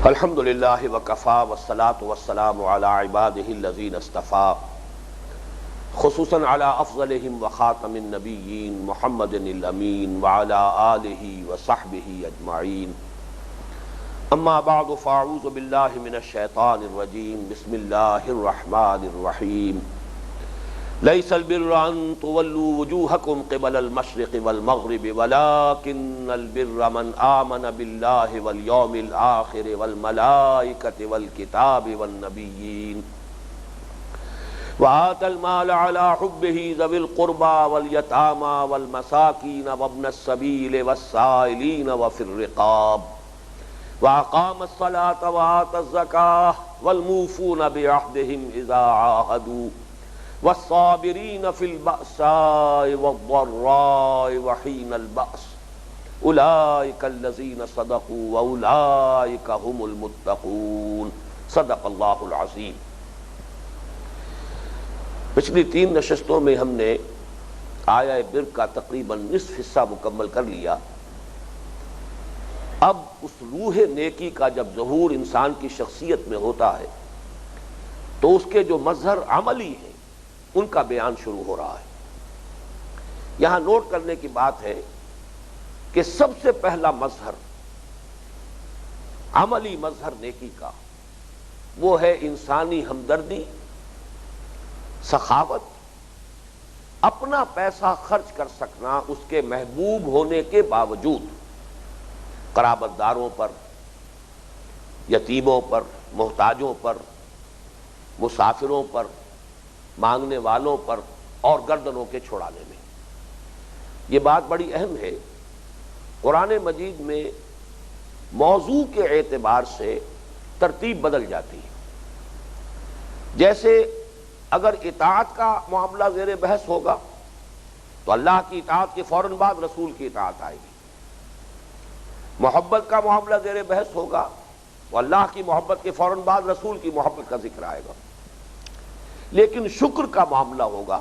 الحمد للہ وکفا والصلاة والسلام علی عبادہ الذین اصطفیٰ خصوصاً علی افضلہم وخاتم النبیین محمد الامین وعلی آلہ وصحبہ اجمعین اما بعد فاعوذ باللہ من الشیطان الرجیم بسم اللہ الرحمن الرحیم لیس البر ان تولوا وجوہکم قبل المشرق والمغرب ولكن البر من آمن باللہ والیوم الآخر والملائکۃ والکتاب والنبیین وآتى المال على حبه ذوي القربى واليتامى والمساكين وابن السبيل والسائلين وفي الرقاب وأقام الصلاة وآتى الزكاة والموفون بعهدهم إذا عاهدوا والصابرين في البأساء والضراء وحين البأس أولئك الذين صدقوا وأولئك هم المتقون صدق اللہ العظیم۔ پچھلی 3 نشستوں میں ہم نے آیہ بر کا تقریباً نصف حصہ مکمل کر لیا۔ اب اس روح نیکی کا جب ظہور انسان کی شخصیت میں ہوتا ہے تو اس کے جو مظہر عملی ہیں ان کا بیان شروع ہو رہا ہے۔ یہاں نوٹ کرنے کی بات ہے کہ سب سے پہلا مظہر، عملی مظہر نیکی کا، وہ ہے انسانی ہمدردی، سخاوت، اپنا پیسہ خرچ کر سکنا اس کے محبوب ہونے کے باوجود قرابت داروں پر، یتیموں پر، محتاجوں پر، مسافروں پر، مانگنے والوں پر اور گردنوں کے چھڑانے میں۔ یہ بات بڑی اہم ہے۔ قرآن مجید میں موضوع کے اعتبار سے ترتیب بدل جاتی ہے۔ جیسے اگر اطاعت کا معاملہ زیر بحث ہوگا تو اللہ کی اطاعت کے فوراً بعد رسول کی اطاعت آئے گی۔ محبت کا معاملہ زیر بحث ہوگا تو اللہ کی محبت کے فوراً بعد رسول کی محبت کا ذکر آئے گا۔ لیکن شکر کا معاملہ ہوگا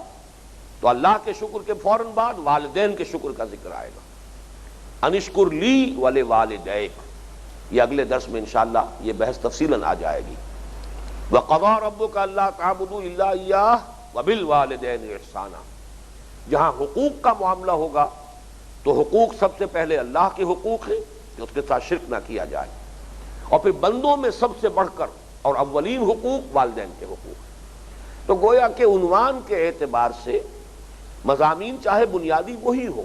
تو اللہ کے شکر کے فوراً بعد والدین کے شکر کا ذکر آئے گا۔ انشکر لی ولوالدیک، یہ اگلے درس میں انشاءاللہ یہ بحث تفصیلاً آ جائے گی۔ وَقَضَىٰ رَبُّكَ أَلَّا تَعْبُدُوا إِلَّا إِيَّاهُ وَبِالْوَالِدَيْنِ إِحْسَانًا۔ جہاں حقوق کا معاملہ ہوگا تو حقوق سب سے پہلے اللہ کے حقوق ہیں کہ اس کے ساتھ شرک نہ کیا جائے، اور پھر بندوں میں سب سے بڑھ کر اور اولین حقوق والدین کے حقوق ہیں۔ تو گویا کہ عنوان کے اعتبار سے مضامین چاہے بنیادی وہی ہو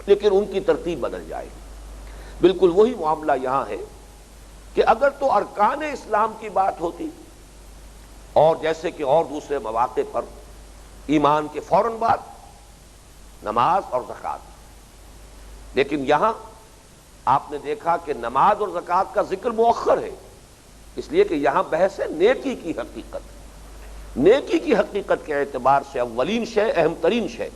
لیکن ان کی ترتیب بدل جائے گی۔ بالکل وہی معاملہ یہاں ہے کہ اگر تو ارکان اسلام کی بات ہوتی اور جیسے کہ اور دوسرے مواقع پر ایمان کے فوراً بعد نماز اور زکوٰۃ، لیکن یہاں آپ نے دیکھا کہ نماز اور زکوٰۃ کا ذکر مؤخر ہے، اس لیے کہ یہاں بحث ہے نیکی کی حقیقت۔ نیکی کی حقیقت کے اعتبار سے اولین شے، اہم ترین شے،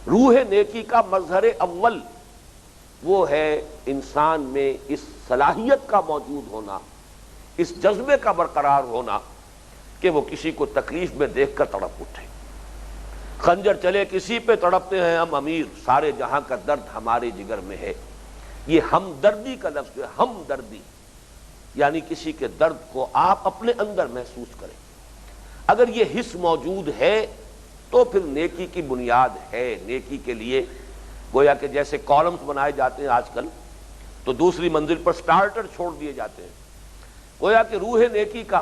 روح نیکی کا مظہر اول وہ ہے انسان میں اس صلاحیت کا موجود ہونا، اس جذبے کا برقرار ہونا کہ وہ کسی کو تکلیف میں دیکھ کر تڑپ اٹھے۔ خنجر چلے کسی پہ تڑپتے ہیں ہم امیر، سارے جہاں کا درد ہمارے جگر میں ہے۔ یہ ہمدردی کا لفظ ہے، ہمدردی یعنی کسی کے درد کو آپ اپنے اندر محسوس کریں۔ اگر یہ حس موجود ہے تو پھر نیکی کی بنیاد ہے۔ نیکی کے لیے گویا کہ جیسے کالمز بنائے جاتے ہیں آج کل تو دوسری منزل پر سٹارٹر چھوڑ دیے جاتے ہیں، گویا کہ روح نیکی کا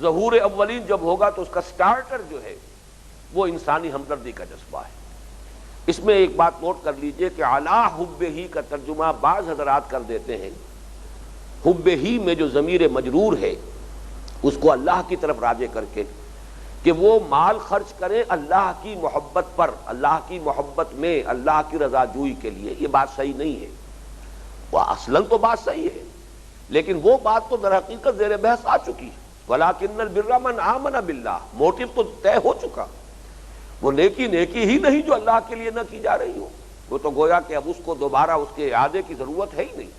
ظہور اولین جب ہوگا تو اس کا سٹارٹر جو ہے وہ انسانی ہمدردی کا جذبہ ہے۔ اس میں ایک بات نوٹ کر لیجئے کہ علی حبہ کا ترجمہ بعض حضرات کر دیتے ہیں، حبہ میں جو ضمیر مجرور ہے اس کو اللہ کی طرف راجع کر کے کہ وہ مال خرچ کریں اللہ کی محبت پر، اللہ کی محبت میں، اللہ کی رضا جوئی کے لیے۔ یہ بات صحیح نہیں ہے، وہ اصلاً تو بات صحیح ہے لیکن وہ بات تو در حقیقت زیر بحث آ چکی ہے۔ وَلَٰكِنَّ الْبِرَّ مَنْ آمَنَ بِاللَّهِ، موٹو تو طے ہو چکا۔ وہ نیکی ہی نہیں جو اللہ کے لیے نہ کی جا رہی ہو، وہ تو گویا کہ اب اس کو دوبارہ اس کے اعادے کی ضرورت ہے ہی نہیں۔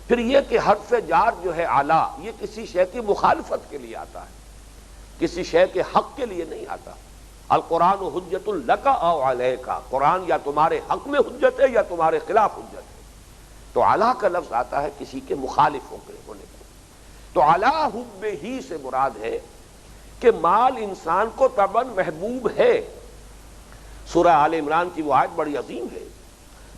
پھر یہ کہ حرف جار جو ہے اعلیٰ، یہ کسی شے کی مخالفت کے لیے آتا ہے، کسی شے کے حق کے لیے نہیں آتا۔ القرآن حجت لک او علیک، قرآن یا تمہارے حق میں حجت ہے یا تمہارے خلاف حجت ہے۔ تو علی کا لفظ آتا ہے کسی کے مخالف ہونے پر. تو علی حب ہی سے مراد ہے کہ مال انسان کو طبعاً محبوب ہے. سورہ آل عمران کی وہ آیت بڑی عظیم ہے.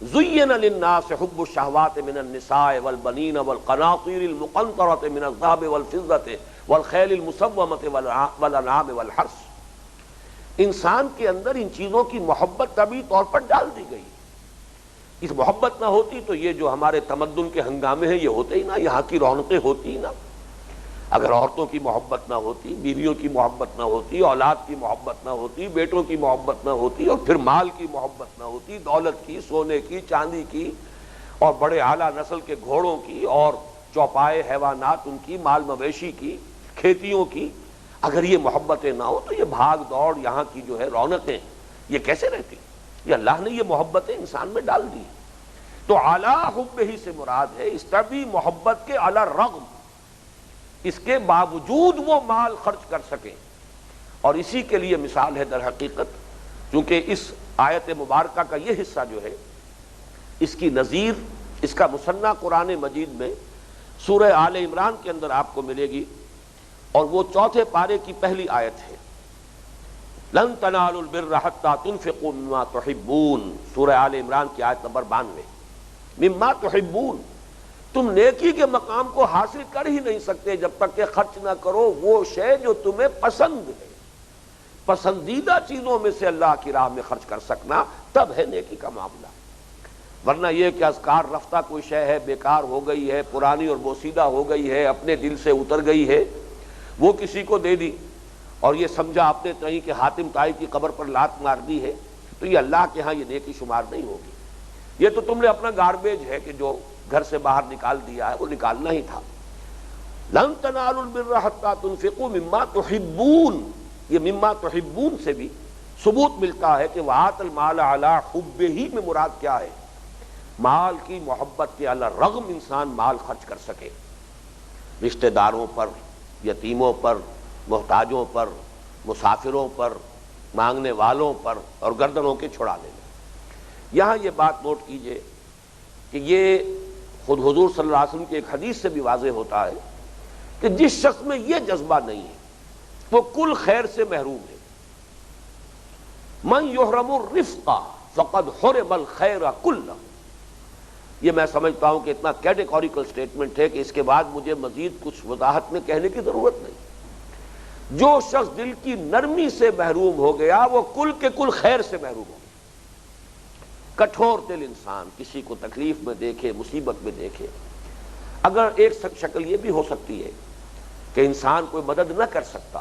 زُيِّنَ لِلنَّاسِ حُبُّ الشَّهَوَاتِ مِنَ النِّسَاءِ وَالْبَنِينَ وَالْقَنَاطِيرِ الْمُقَنطَرَةِ مِنَ الذَّهَبِ وَالْفِضَّةِ وَالْخَيْلِ الْمُسَوَّمَةِ وَالْأَنْعَامِ وَالْحَرْثِ. انسان کے اندر ان چیزوں کی محبت طبعی طور پر ڈال دی گئی. اس محبت نہ ہوتی تو یہ جو ہمارے تمدن کے ہنگامے ہیں یہ ہوتے ہی نہ، یہاں کی رونقیں ہوتی ہی نہ. اگر عورتوں کی محبت نہ ہوتی، بیویوں کی محبت نہ ہوتی، اولاد کی محبت نہ ہوتی، بیٹوں کی محبت نہ ہوتی، اور پھر مال کی محبت نہ ہوتی، دولت کی، سونے کی، چاندی کی، اور بڑے اعلیٰ نسل کے گھوڑوں کی، اور چوپائے حیوانات ان کی، مال مویشی کی، کھیتیوں کی، اگر یہ محبتیں نہ ہو تو یہ بھاگ دوڑ، یہاں کی جو ہے رونقیں، یہ کیسے رہتی؟ یہ اللہ نے یہ محبتیں انسان میں ڈال دی. تو اعلی حب ہی سے مراد ہے اس طبی محبت کے اعلی رغم، اس کے باوجود وہ مال خرچ کر سکیں. اور اسی کے لیے مثال ہے در حقیقت، چونکہ اس آیت مبارکہ کا یہ حصہ جو ہے اس کی نظیر، اس کا مثنیٰ قرآن مجید میں سورہ آل عمران کے اندر آپ کو ملے گی، اور وہ چوتھے پارے کی پہلی آیت ہے. لن تنالوا البر حتى تنفقوا مما تحبون، سورہ آل عمران کی آیت نمبر 92. مما تحبون، تم نیکی کے مقام کو حاصل کر ہی نہیں سکتے جب تک کہ خرچ نہ کرو وہ شے جو تمہیں پسند ہے. پسندیدہ چیزوں میں سے اللہ کی راہ میں خرچ کر سکنا تب ہے نیکی کا معاملہ. ورنہ یہ کہ اذکار رفتہ کوئی شے ہے، بیکار ہو گئی ہے، پرانی اور بوسیدہ ہو گئی ہے، اپنے دل سے اتر گئی ہے، وہ کسی کو دے دی اور یہ سمجھا اپنے تئیں کہ حاتم طائی کی قبر پر لات مار دی ہے، تو یہ اللہ کے ہاں یہ نیکی شمار نہیں ہوگی. یہ تو تم نے اپنا گاربیج ہے کہ جو گھر سے باہر نکال دیا ہے، وہ نکالنا ہی تھا. لن تنالوا البر حتى تنفقوا مما تحبون، یہ مما تحبون سے بھی ثبوت ملتا ہے کہ وآت المال علی حبہ میں مراد کیا ہے؟ مال کی محبت کے علی رغم انسان مال خرچ کر سکے، رشتہ داروں پر، یتیموں پر، محتاجوں پر، مسافروں پر، مانگنے والوں پر، اور گردنوں کے چھڑانے میں. یہاں یہ بات نوٹ کیجئے کہ یہ خود حضور صلی اللہ علیہ وسلم کی ایک حدیث سے بھی واضح ہوتا ہے کہ جس شخص میں یہ جذبہ نہیں ہے وہ کل خیر سے محروم ہے. من یحرم الرفق فقد حرم الخیر کلہ. یہ میں سمجھتا ہوں کہ اتنا کیٹیگوریکل سٹیٹمنٹ ہے کہ اس کے بعد مجھے مزید کچھ وضاحت میں کہنے کی ضرورت نہیں. جو شخص دل کی نرمی سے محروم ہو گیا وہ کل کے کل خیر سے محروم ہو گیا. کٹھور دل انسان کسی کو تکلیف میں دیکھے، مصیبت میں دیکھے، اگر ایک شکل یہ بھی ہو سکتی ہے کہ انسان کوئی مدد نہ کر سکتا،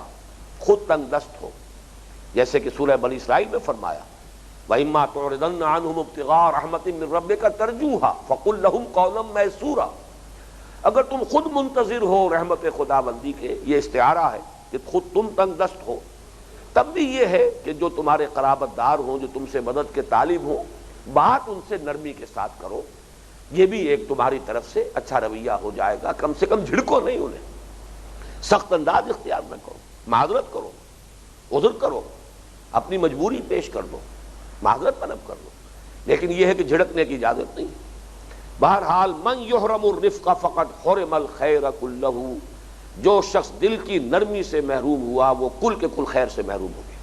خود تنگ دست ہو، جیسے کہ سورہ بنی اسرائیل میں فرمایا وَإِمَّا تُعْرِضَنَّ عَنْهُمُ ابْتِغَاءَ رَحْمَةٍ مِّن رَّبِّكَ تَرْجُوهَا فَقُل لَّهُمْ قَوْلًا مَّيْسُورًا. اگر تم خود منتظر ہو رحمت خداوندی کے، یہ استعارہ ہے کہ خود تم تنگ دست ہو، تب بھی یہ ہے کہ جو تمہارے قرابت دار ہوں، جو تم سے مدد کے طالب ہوں، بات ان سے نرمی کے ساتھ کرو. یہ بھی ایک تمہاری طرف سے اچھا رویہ ہو جائے گا. کم سے کم جھڑکو نہیں انہیں، سخت انداز اختیار نہ کرو، معذرت کرو، عذر کرو، اپنی مجبوری پیش کر دو، معذرت طلب کر لو، لیکن یہ ہے کہ جھڑکنے کی اجازت نہیں. بہرحال من یحرم الرفق فقد حرم الخیر کلہ، جو شخص دل کی نرمی سے محروم ہوا وہ کل کے کل خیر سے محروم ہو گیا.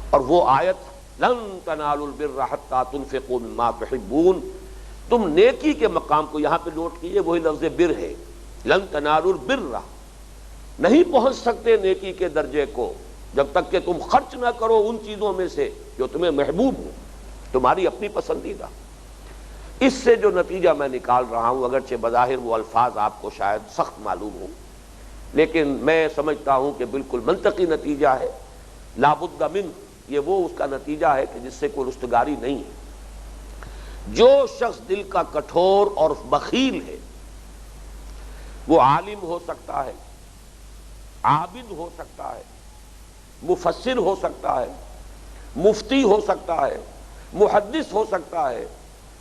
اور وہ آیت لن تنالوا البر حتى تنفقوا مما تحبون، تم نیکی کے مقام کو یہاں پہ نوٹ کیجئے، وہی لفظ بر ہے. لن تنالوا البر، نہیں پہنچ سکتے نیکی کے درجے کو جب تک کہ تم خرچ نہ کرو ان چیزوں میں سے جو تمہیں محبوب ہو، تمہاری اپنی پسندیدہ. اس سے جو نتیجہ میں نکال رہا ہوں، اگرچہ بظاہر وہ الفاظ آپ کو شاید سخت معلوم ہوں، لیکن میں سمجھتا ہوں کہ بالکل منطقی نتیجہ ہے. لا بد من، یہ وہ اس کا نتیجہ ہے کہ جس سے کوئی رستگاری نہیں ہے. جو شخص دل کا کٹھور اور بخیل ہے، وہ عالم ہو سکتا ہے، عابد ہو سکتا ہے، مفسر ہو سکتا ہے، مفتی ہو سکتا ہے، محدث ہو سکتا ہے،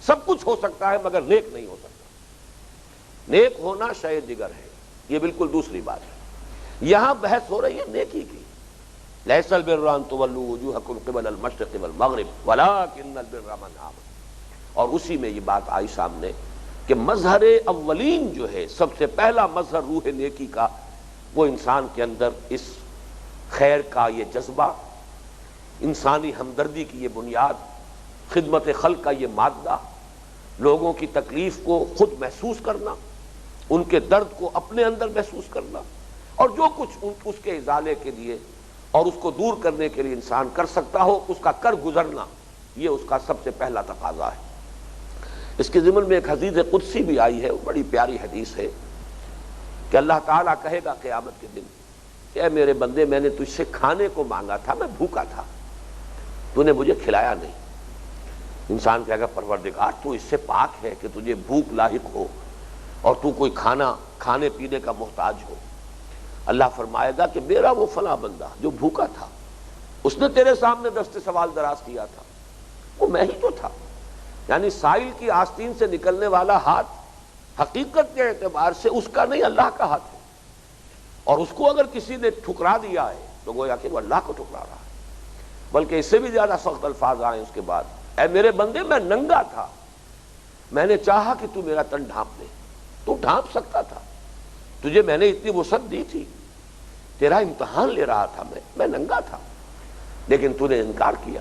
سب کچھ ہو سکتا ہے، مگر نیک نہیں ہو سکتا. نیک ہونا شے دیگر ہے، یہ بالکل دوسری بات ہے. یہاں بحث ہو رہی ہے نیکی کی. لیس البر ان تولوا وجوہکم قبل المشرق والمغرب ولکن البر من آمن. اور اسی میں یہ بات آئی سامنے کہ مظہر اولین جو ہے، سب سے پہلا مظہر روح نیکی کا، وہ انسان کے اندر اس خیر کا یہ جذبہ، انسانی ہمدردی کی یہ بنیاد، خدمت خلق کا یہ مادہ، لوگوں کی تکلیف کو خود محسوس کرنا، ان کے درد کو اپنے اندر محسوس کرنا، اور جو کچھ اس کے ازالے کے لیے اور اس کو دور کرنے کے لیے انسان کر سکتا ہو اس کا کر گزرنا، یہ اس کا سب سے پہلا تقاضا ہے۔ اس کے ضمن میں ایک حدیث قدسی بھی آئی ہے، بڑی پیاری حدیث ہے، کہ اللہ تعالیٰ کہے گا قیامت کے دن کہ اے میرے بندے، میں نے تجھ سے کھانے کو مانگا تھا، میں بھوکا تھا، تو نے مجھے کھلایا نہیں۔ انسان کہے گا پروردگار تو اس سے پاک ہے کہ تجھے بھوک لاحق ہو اور تو کوئی کھانے پینے کا محتاج ہو۔ اللہ فرمائے گا کہ میرا وہ فلاں بندہ جو بھوکا تھا، اس نے تیرے سامنے دست سوال دراز کیا تھا، وہ میں ہی تو تھا۔ یعنی سائل کی آستین سے نکلنے والا ہاتھ حقیقت کے اعتبار سے اس کا نہیں، اللہ کا ہاتھ ہے، اور اس کو اگر کسی نے ٹھکرا دیا ہے تو گویا کہ وہ اللہ کو ٹھکرا رہا ہے۔ بلکہ اس سے بھی زیادہ سخت الفاظ آئے اس کے بعد، اے میرے بندے میں ننگا تھا، میں نے چاہا کہ تو میرا تن ڈھانپ لے، تو ڈھانپ سکتا تھا، تجھے میں نے اتنی وسعت دی تھی، تیرا امتحان لے رہا تھا، میں ننگا تھا، لیکن تو نے انکار کیا۔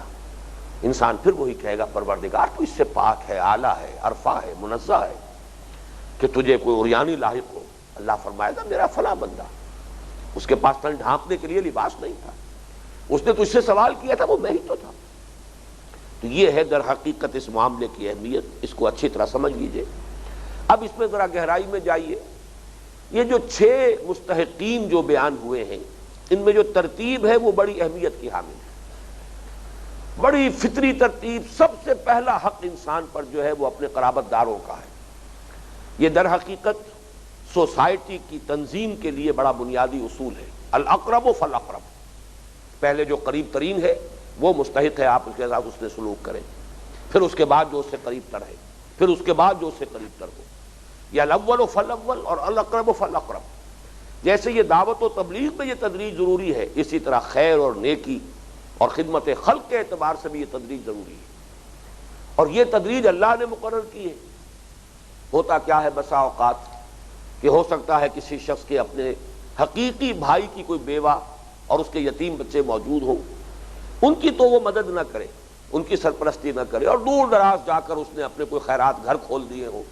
انسان پھر وہی کہے گا پروردگار تو اس سے پاک ہے، اعلیٰ ہے، عرفہ ہے، منزہ ہے کہ تجھے کوئی عریانی لاحق ہو۔ اللہ فرمائے گا میرا فلاں بندہ، اس کے پاس تن ڈھانپنے کے لیے لباس نہیں تھا، اس نے تجھ سے سوال کیا تھا، وہ میں ہی تو تھا۔ تو یہ ہے در حقیقت اس معاملے کی اہمیت، اس کو اچھی طرح سمجھ لیجئے۔ اب اس میں ذرا گہرائی میں جائیے۔ یہ جو 6 مستحقین جو بیان ہوئے ہیں، ان میں جو ترتیب ہے وہ بڑی اہمیت کی حامل ہے، بڑی فطری ترتیب۔ سب سے پہلا حق انسان پر جو ہے وہ اپنے قرابت داروں کا ہے۔ یہ در حقیقت سوسائٹی کی تنظیم کے لیے بڑا بنیادی اصول ہے، الاقرب فالاقرب۔ پہلے جو قریب ترین ہے وہ مستحق ہے، آپ اس کے ساتھ اس نے سلوک کریں، پھر اس کے بعد جو اس سے قریب تر ہے، پھر اس کے بعد جو اس سے قریب تر ہو۔ یہ الاول فالاول اور الاقرب فالاقرب۔ جیسے یہ دعوت و تبلیغ میں یہ تدریج ضروری ہے، اسی طرح خیر اور نیکی اور خدمت خلق کے اعتبار سے بھی یہ تدریج ضروری ہے، اور یہ تدریج اللہ نے مقرر کی ہے۔ ہوتا کیا ہے بسا اوقات کہ ہو سکتا ہے کسی شخص کے اپنے حقیقی بھائی کی کوئی بیوہ اور اس کے یتیم بچے موجود ہوں، ان کی تو وہ مدد نہ کرے، ان کی سرپرستی نہ کرے، اور دور دراز جا کر اس نے اپنے کوئی خیرات گھر کھول دیے ہوں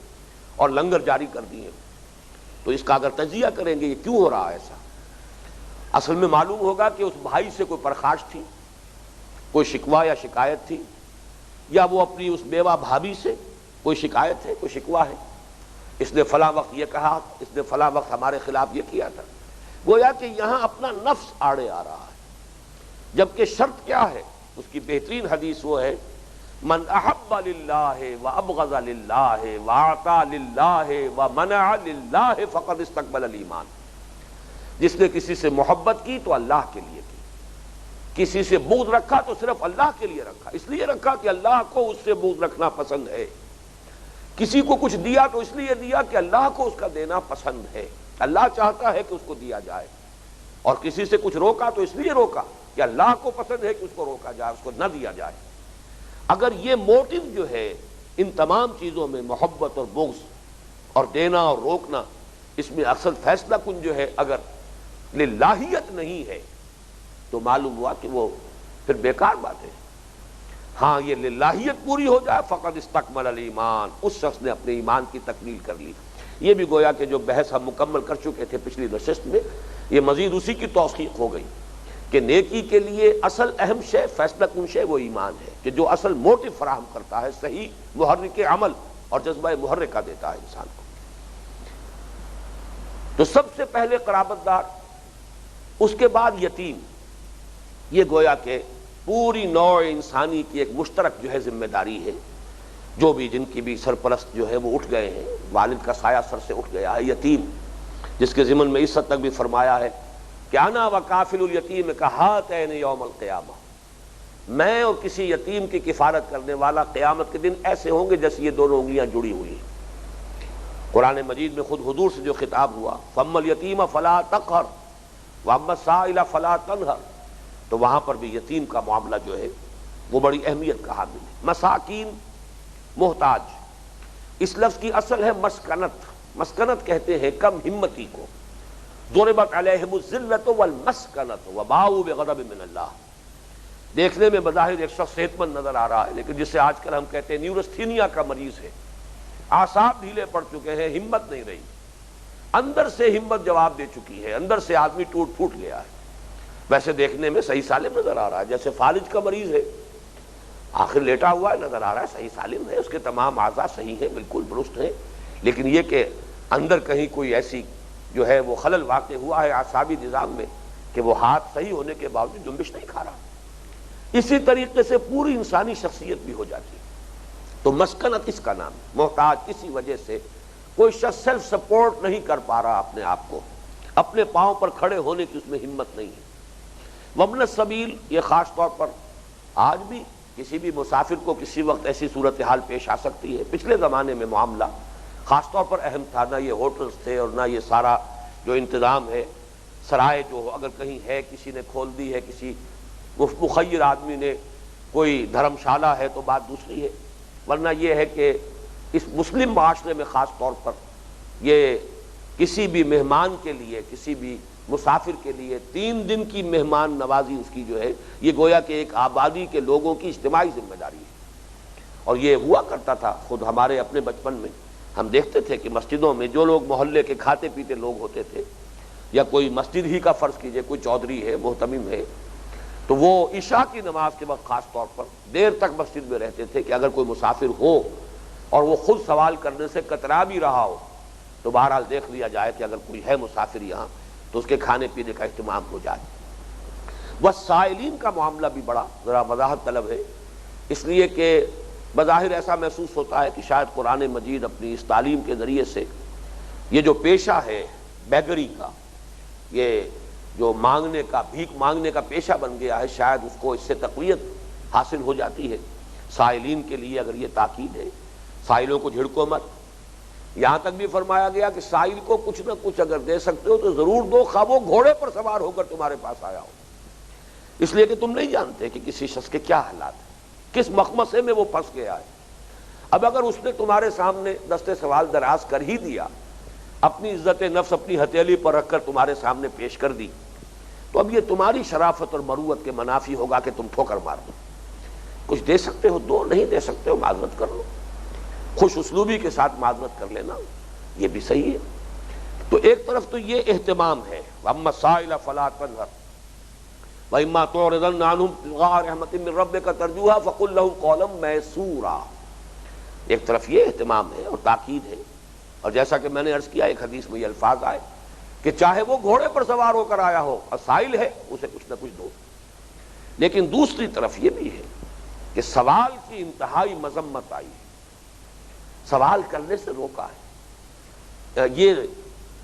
اور لنگر جاری کر دیے ہوں، تو اس کا اگر تجزیہ کریں گے یہ کیوں ہو رہا ہے ایسا، اصل میں معلوم ہوگا کہ اس بھائی سے کوئی پرخاش تھی، کوئی شکوہ یا شکایت تھی، یا وہ اپنی اس بیوہ بھابھی سے کوئی شکایت ہے، کوئی شکوہ ہے، اس نے فلاں وقت یہ کہا، اس نے فلاں وقت ہمارے خلاف یہ کیا تھا۔ گویا کہ یہاں اپنا نفس آڑے آ رہا ہے، جبکہ شرط کیا ہے؟ اس کی بہترین حدیث وہ ہے، من احب للہ وابغض للہ واعطى للہ ومنع للہ فقد استقبل الایمان۔ جس نے کسی سے محبت کی تو اللہ کے لیے کی، کسی سے بغض رکھا تو صرف اللہ کے لیے رکھا، اس لیے رکھا کہ اللہ کو اس سے بغض رکھنا پسند ہے، کسی کو کچھ دیا تو اس لیے دیا کہ اللہ کو اس کا دینا پسند ہے، اللہ چاہتا ہے کہ اس کو دیا جائے، اور کسی سے کچھ روکا تو اس لیے روکا کہ اللہ کو پسند ہے کہ اس کو روکا جائے، اس کو نہ دیا جائے۔ اگر یہ موٹو جو ہے ان تمام چیزوں میں، محبت اور بغض اور دینا اور روکنا، اس میں اصل فیصلہ کن جو ہے اگر للہیت نہیں ہے تو معلوم ہوا کہ وہ پھر بیکار بات ہے۔ ہاں یہ للہیت پوری ہو جائے فقد استکمل الایمان، اس شخص نے اپنے ایمان کی تکمیل کر لی۔ یہ بھی گویا کہ جو بحث ہم مکمل کر چکے تھے پچھلی نشست میں، یہ مزید اسی کی توثیق ہو گئی کہ نیکی کے لیے اصل اہم شے، فیصلہ کن شے وہ ایمان ہے، کہ جو اصل موٹو فراہم کرتا ہے، صحیح محرک عمل اور جذبہ محرکہ دیتا ہے انسان کو۔ تو سب سے پہلے قرابت دار، اس کے بعد یتیم۔ یہ گویا کہ پوری نوع انسانی کی ایک مشترک جو ہے ذمہ داری ہے، جو بھی جن کی بھی سرپرست جو ہے وہ اٹھ گئے ہیں، والد کا سایہ سر سے اٹھ گیا ہے، یتیم جس کے ضمن میں اس حد تک بھی فرمایا ہے کہ انا وکافل الیتیم کہاتین یوم القیامہ، میں اور کسی یتیم کی کفالت کرنے والا قیامت کے دن ایسے ہوں گے جیسے یہ دونوں انگلیاں جڑی ہوئی ہیں۔ قرآن مجید میں خود حضور سے جو خطاب ہوا، فَأَمَّا الْيَتِيمَ فَلَا تَقْهَرْ وَأَمَّا السَّائِلَ فَلَا تَنْهَرْ، تو وہاں پر بھی یتیم کا معاملہ جو ہے وہ بڑی اہمیت کا حامل ہے۔ مساکین، محتاج، اس لفظ کی اصل ہے مسکنت. مسکنت کہتے ہیں کم ہمتی کو. ضربت علیہم الذلۃ والمسکنۃ وباؤوا بغضب من اللہ. دیکھنے میں بظاہر ایک شخص صحت مند نظر آ رہا ہے، لیکن جسے آج کل ہم کہتے ہیں نیورستھینیا کا مریض ہے، اعصاب ڈھیلے پڑ چکے ہیں، ہمت نہیں رہی، اندر سے ہمت جواب دے چکی ہے، اندر سے آدمی ٹوٹ پھوٹ گیا ہے. ویسے دیکھنے میں صحیح سالم نظر آ رہا ہے، جیسے فالج کا مریض ہے، آخر لیٹا ہوا ہے، نظر آ رہا ہے صحیح سالم ہے، اس کے تمام اعضاء صحیح ہیں، بالکل درست ہیں، لیکن یہ کہ اندر کہیں کوئی ایسی جو ہے وہ خلل واقع ہوا ہے اعصابی نظام میں کہ وہ ہاتھ صحیح ہونے کے باوجود جنبش نہیں کھا رہا. اسی طریقے سے پوری انسانی شخصیت بھی ہو جاتی ہے. تو مسکنت اس کا نام ہے. محتاج کسی وجہ سے کوئی شخص سیلف سپورٹ نہیں کر پا رہا اپنے آپ کو، اپنے پاؤں پر کھڑے ہونے کی اس میں ہمت نہیں ہے. وابن السبیل، یہ خاص طور پر آج بھی کسی بھی مسافر کو کسی وقت ایسی صورتحال پیش آ سکتی ہے. پچھلے زمانے میں معاملہ خاص طور پر اہم تھا، نہ یہ ہوٹلز تھے اور نہ یہ سارا جو انتظام ہے، سرائے جو اگر کہیں ہے کسی نے کھول دی ہے، کسی مخیر آدمی نے کوئی دھرم شالہ ہے تو بات دوسری ہے. ورنہ یہ ہے کہ اس مسلم معاشرے میں خاص طور پر یہ کسی بھی مہمان کے لیے، کسی بھی مسافر کے لیے 3 دن کی مہمان نوازی اس کی جو ہے، یہ گویا کہ ایک آبادی کے لوگوں کی اجتماعی ذمہ داری ہے. اور یہ ہوا کرتا تھا. خود ہمارے اپنے بچپن میں ہم دیکھتے تھے کہ مسجدوں میں جو لوگ محلے کے کھاتے پیتے لوگ ہوتے تھے، یا کوئی مسجد ہی کا فرض کیجئے، کوئی چودھری ہے، محتمم ہے، تو وہ عشاء کی نماز کے وقت خاص طور پر دیر تک مسجد میں رہتے تھے کہ اگر کوئی مسافر ہو اور وہ خود سوال کرنے سے کترا بھی رہا ہو تو بہرحال دیکھ لیا جائے کہ اگر کوئی ہے مسافر یہاں تو اس کے کھانے پینے کا اہتمام ہو جائے. والسائلین کا معاملہ بھی بڑا ذرا وضاحت طلب ہے، اس لیے کہ بظاہر ایسا محسوس ہوتا ہے کہ شاید قرآن مجید اپنی اس تعلیم کے ذریعے سے یہ جو پیشہ ہے بیگری کا، یہ جو مانگنے کا، بھیک مانگنے کا پیشہ بن گیا ہے، شاید اس کو اس سے تقویت حاصل ہو جاتی ہے. سائلین کے لیے اگر یہ تاکید ہے، سائلوں کو جھڑکو مت. یہاں تک بھی فرمایا گیا کہ سائل کو کچھ نہ کچھ اگر دے سکتے ہو تو ضرور دو، خواہ وہ گھوڑے پر سوار ہو کر تمہارے پاس آیا ہو، اس لیے کہ تم نہیں جانتے کہ کسی شخص کے کیا حالات ہیں، کس مخمصے میں وہ پھنس گیا ہے. اب اگر اس نے تمہارے سامنے دست سوال دراز کر ہی دیا، اپنی عزت نفس اپنی ہتھیلی پر رکھ کر تمہارے سامنے پیش کر دی، تو اب یہ تمہاری شرافت اور مروت کے منافی ہوگا کہ تم ٹھوکر مار دو. کچھ دے سکتے ہو دو، نہیں دے سکتے ہو معذرت کر لو، خوش اسلوبی کے ساتھ معذرت کر لینا، یہ بھی صحیح ہے. تو ایک طرف تو یہ اہتمام ہے، وَأَمَّا السَّائِلَ فَلَا تَنْهَرْ وَإِمَّا تُعْرِضَنَّ عَنْهُمْ ابْتِغَاءَ رَحْمَةٍ مِّن رَّبِّكَ تَرْجُوهَا فَقُل لَّهُمْ قَوْلًا مَّيْسُورًا. ایک طرف یہ اہتمام ہے اور تاکید ہے، اور جیسا کہ میں نے عرض کیا ایک حدیث میں یہ الفاظ آئے کہ چاہے وہ گھوڑے پر سوار ہو کر آیا ہو اور سائل ہے، اسے کچھ نہ کچھ دو. لیکن دوسری طرف یہ بھی ہے کہ سوال کی انتہائی مذمت آئی ہے، سوال کرنے سے روکا ہے، یہ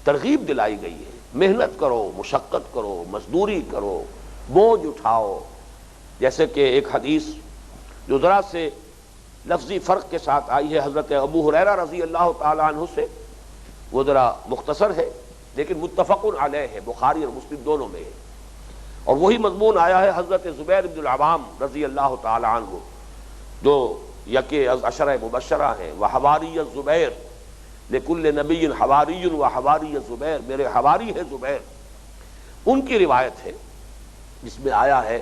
ترغیب دلائی گئی ہے، محنت کرو، مشقت کرو، مزدوری کرو، بوجھ اٹھاؤ. جیسے کہ ایک حدیث جو ذرا سے لفظی فرق کے ساتھ آئی ہے حضرت ابو ہریرہ رضی اللہ تعالی عنہ سے، وہ ذرا مختصر ہے لیکن متفق علیہ ہے، بخاری اور مسلم دونوں میں ہے. اور وہی مضمون آیا ہے حضرت زبیر بن العوام رضی اللہ تعالی عنہ، جو یکے از عشرہ مبشرہ ہیں. وحواری الزبیر لکل نبی حواری وحواری الزبیر، میرے حواری ہے زبیر. ان کی روایت ہے جس میں آیا ہے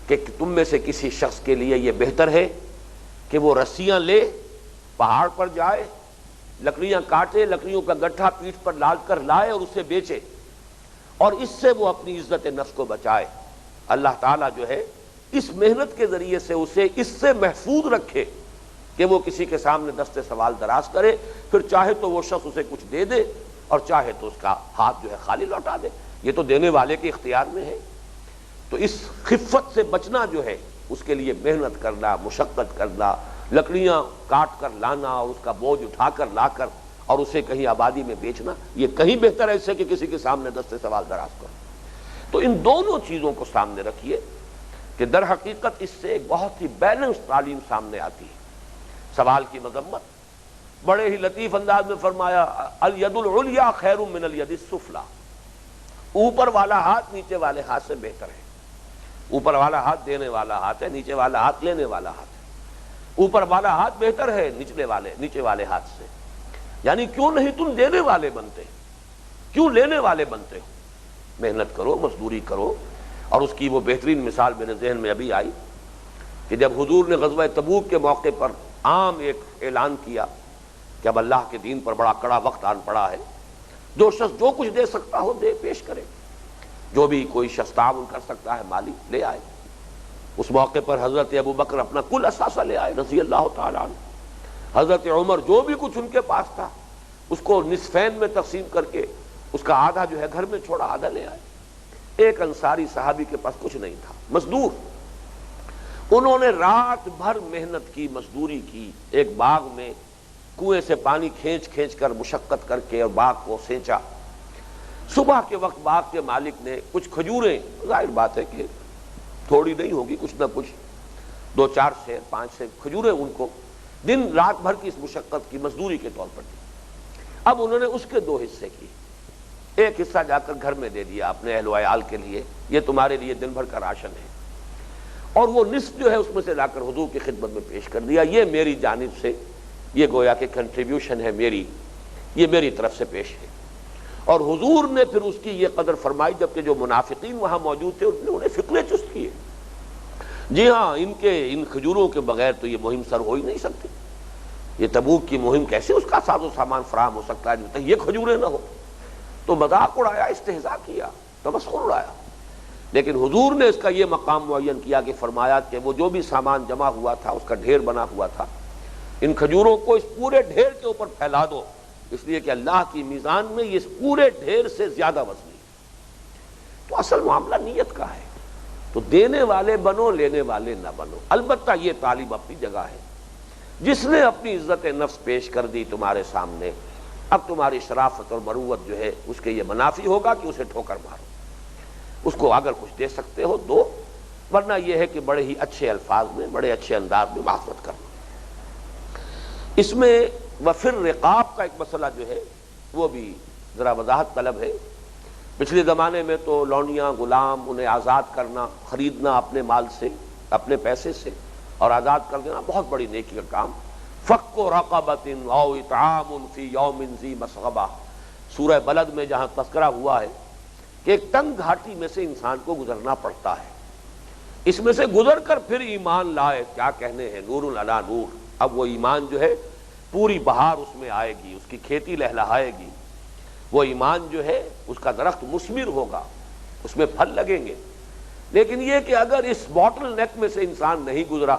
کہ تم میں سے کسی شخص کے لیے یہ بہتر ہے کہ وہ رسیاں لے پہاڑ پر جائے، لکڑیاں کاٹے، لکڑیوں کا گٹھا پیٹھ پر لاد کر لائے اور اسے بیچے، اور اس سے وہ اپنی عزت نفس کو بچائے. اللہ تعالیٰ جو ہے اس محنت کے ذریعے سے اسے اس سے محفوظ رکھے کہ وہ کسی کے سامنے دست سوال دراز کرے، پھر چاہے تو وہ شخص اسے کچھ دے دے اور چاہے تو اس کا ہاتھ جو ہے خالی لوٹا دے. یہ تو دینے والے کے اختیار میں ہے. تو اس خفت سے بچنا جو ہے اس کے لیے محنت کرنا، مشقت کرنا، لکڑیاں کاٹ کر لانا اور اس کا بوجھ اٹھا کر لا کر اور اسے کہیں آبادی میں بیچنا، یہ کہیں بہتر ہے اس سے کہ کسی کے سامنے دست سوال دراز کرو. تو ان دونوں چیزوں کو سامنے رکھیے کہ در حقیقت اس سے ایک بہت ہی بیلنس تعلیم سامنے آتی ہے. سوال کی مذمت بڑے ہی لطیف انداز میں فرمایا، الید العلیٰ خیر من الید السفلیٰ، اوپر والا ہاتھ نیچے والے ہاتھ سے بہتر ہے. اوپر والا ہاتھ دینے والا ہاتھ ہے، نیچے والا ہاتھ لینے والا ہاتھ ہے. اوپر والا ہاتھ بہتر ہے نیچے والے ہاتھ سے، یعنی کیوں نہیں تم دینے والے بنتے، کیوں لینے والے بنتے ہو؟ محنت کرو، مزدوری کرو۔ اور اس کی وہ بہترین مثال میرے ذہن میں ابھی آئی کہ جب حضور نے غزوہ تبوک کے موقع پر عام ایک اعلان کیا کہ اب اللہ کے دین پر بڑا کڑا وقت آن پڑا ہے، جو شخص جو کچھ دے سکتا ہو دے، پیش کرے، جو بھی کوئی شخص تعاون کر سکتا ہے مالی لے آئے۔ اس موقع پر حضرت ابو بکر اپنا کل اثاثہ لے آئے رضی اللہ تعالیٰ عنہ، حضرت عمر جو بھی کچھ ان کے پاس تھا اس کو نصفین میں تقسیم کر کے اس کا آدھا جو ہے گھر میں چھوڑا، آدھا لے آئے۔ ایک انصاری صحابی کے پاس کچھ نہیں تھا، مزدور، انہوں نے رات بھر محنت کی، مزدوری کی، ایک باغ میں کنویں سے پانی کھینچ کھینچ کر مشقت کر کے اور باغ کو سینچا۔ صبح کے وقت باغ کے مالک نے کچھ کھجوریں، ظاہر بات ہے کہ تھوڑی نہیں ہوگی، کچھ نہ کچھ 2-4 سیر 5 سیر کھجوریں ان کو دن رات بھر کی اس مشقت کی مزدوری کے طور پر دی۔ اب انہوں نے اس کے 2 حصے کیے، ایک حصہ جا کر گھر میں دے دیا اپنے اہل و عیال کے لیے، یہ تمہارے لیے دن بھر کا راشن ہے، اور وہ نصف جو ہے اس میں سے لا کر حضور کی خدمت میں پیش کر دیا، یہ میری جانب سے، یہ گویا کہ کنٹریبیوشن ہے میری، یہ میری طرف سے پیش ہے۔ اور حضور نے پھر اس کی یہ قدر فرمائی، جبکہ جو منافقین وہاں موجود تھے انہیں فکرے چست کیے، جی ہاں ان کھجوروں کے بغیر تو یہ مہم سر ہو ہی نہیں سکتی، یہ تبوک کی مہم کیسے اس کا ساز و سامان فراہم ہو سکتا ہے جب تک یہ کھجوریں نہ ہو؟ تو مذاق اڑایا، استہزاء کیا، تمسخر اڑایا۔ لیکن حضور نے اس کا یہ مقام معین کیا کہ فرمایا کہ وہ جو بھی سامان جمع ہوا تھا، اس کا ڈھیر بنا ہوا تھا، ان کھجوروں کو اس پورے ڈھیر کے اوپر پھیلا دو، اس لیے کہ اللہ کی میزان میں یہ اس پورے ڈھیر سے زیادہ وزنی ہے۔ تو اصل معاملہ نیت کا ہے، تو دینے والے بنو، لینے والے نہ بنو۔ البتہ یہ تعلیم اپنی جگہ ہے، جس نے اپنی عزت نفس پیش کر دی تمہارے سامنے، اب تمہاری شرافت اور مروت جو ہے اس کے یہ منافی ہوگا کہ اسے ٹھوکر مارو، اس کو اگر کچھ دے سکتے ہو دو، ورنہ یہ ہے کہ بڑے ہی اچھے الفاظ میں، بڑے اچھے انداز میں معذرت کرنا۔ اس میں وفر رقاب کا ایک مسئلہ جو ہے وہ بھی ذرا وضاحت طلب ہے۔ پچھلے زمانے میں تو لونیاں، غلام، انہیں آزاد کرنا، خریدنا اپنے مال سے، اپنے پیسے سے، اور آزاد کر دینا بہت بڑی نیکی کا کام۔ فک رقبۃ او اطعام فی یوم ذی مسغبہ، سورہ بلد میں جہاں تذکرہ ہوا ہے کہ ایک تنگ گھاٹی میں سے انسان کو گزرنا پڑتا ہے، اس میں سے گزر کر پھر ایمان لائے، کیا کہنے ہیں، نور علی نور۔ اب وہ ایمان جو ہے پوری بہار اس میں آئے گی، اس کی کھیتی لہلہائے گی، وہ ایمان جو ہے اس کا درخت مثمر ہوگا، اس میں پھل لگیں گے۔ لیکن یہ کہ اگر اس باٹل نیک میں سے انسان نہیں گزرا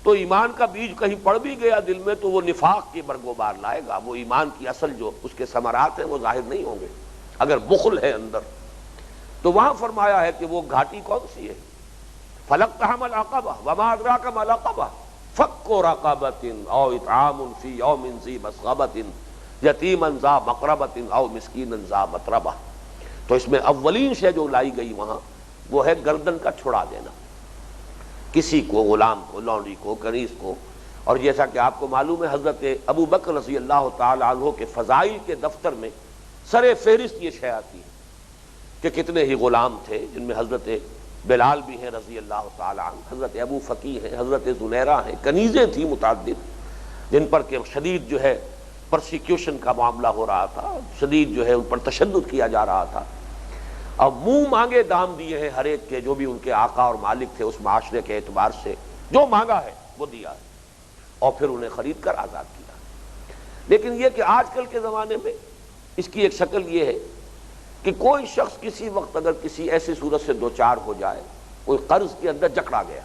تو ایمان کا بیج کہیں پڑ بھی گیا دل میں تو وہ نفاق کی برگوبار لائے گا، وہ ایمان کی اصل جو اس کے ثمرات ہیں وہ ظاہر نہیں ہوں گے۔ اگر بخل ہے اندر تو وہاں فرمایا ہے کہ وہ گھاٹی کون سی ہے، فلقتحم العقبہ وما ادراک ما العقبہ فک رقبۃ او اطعام فی یوم ذی مسغبۃ یتیما ذا مقربۃ او مسکینا ذا متربہ۔ تو اس میں اولین شے جو لائی گئی وہاں وہ ہے گردن کا چھڑا دینا، کسی کو، غلام کو، لونڈی کو، کنیز کو۔ اور جیسا کہ آپ کو معلوم ہے حضرت ابو بکر رضی اللہ تعالی عنہ کے فضائل کے دفتر میں سر فہرست یہ شے آتی ہے کہ کتنے ہی غلام تھے، جن میں حضرت بلال بھی ہیں رضی اللہ تعالی عنہ، حضرت ابو فقی ہیں، حضرت زنیرہ ہیں، کنیزیں تھیں متعدد جن پر کہ شدید جو ہے پرسیکیوشن کا معاملہ ہو رہا تھا، شدید جو ہے ان پر تشدد کیا جا رہا تھا۔ اب منہ مانگے دام دیے ہیں ہر ایک کے، جو بھی ان کے آقا اور مالک تھے اس معاشرے کے اعتبار سے، جو مانگا ہے وہ دیا ہے، اور پھر انہیں خرید کر آزاد کیا۔ لیکن یہ کہ آج کل کے زمانے میں اس کی ایک شکل یہ ہے کہ کوئی شخص کسی وقت اگر کسی ایسی صورت سے دوچار ہو جائے، کوئی قرض کے اندر جکڑا گیا،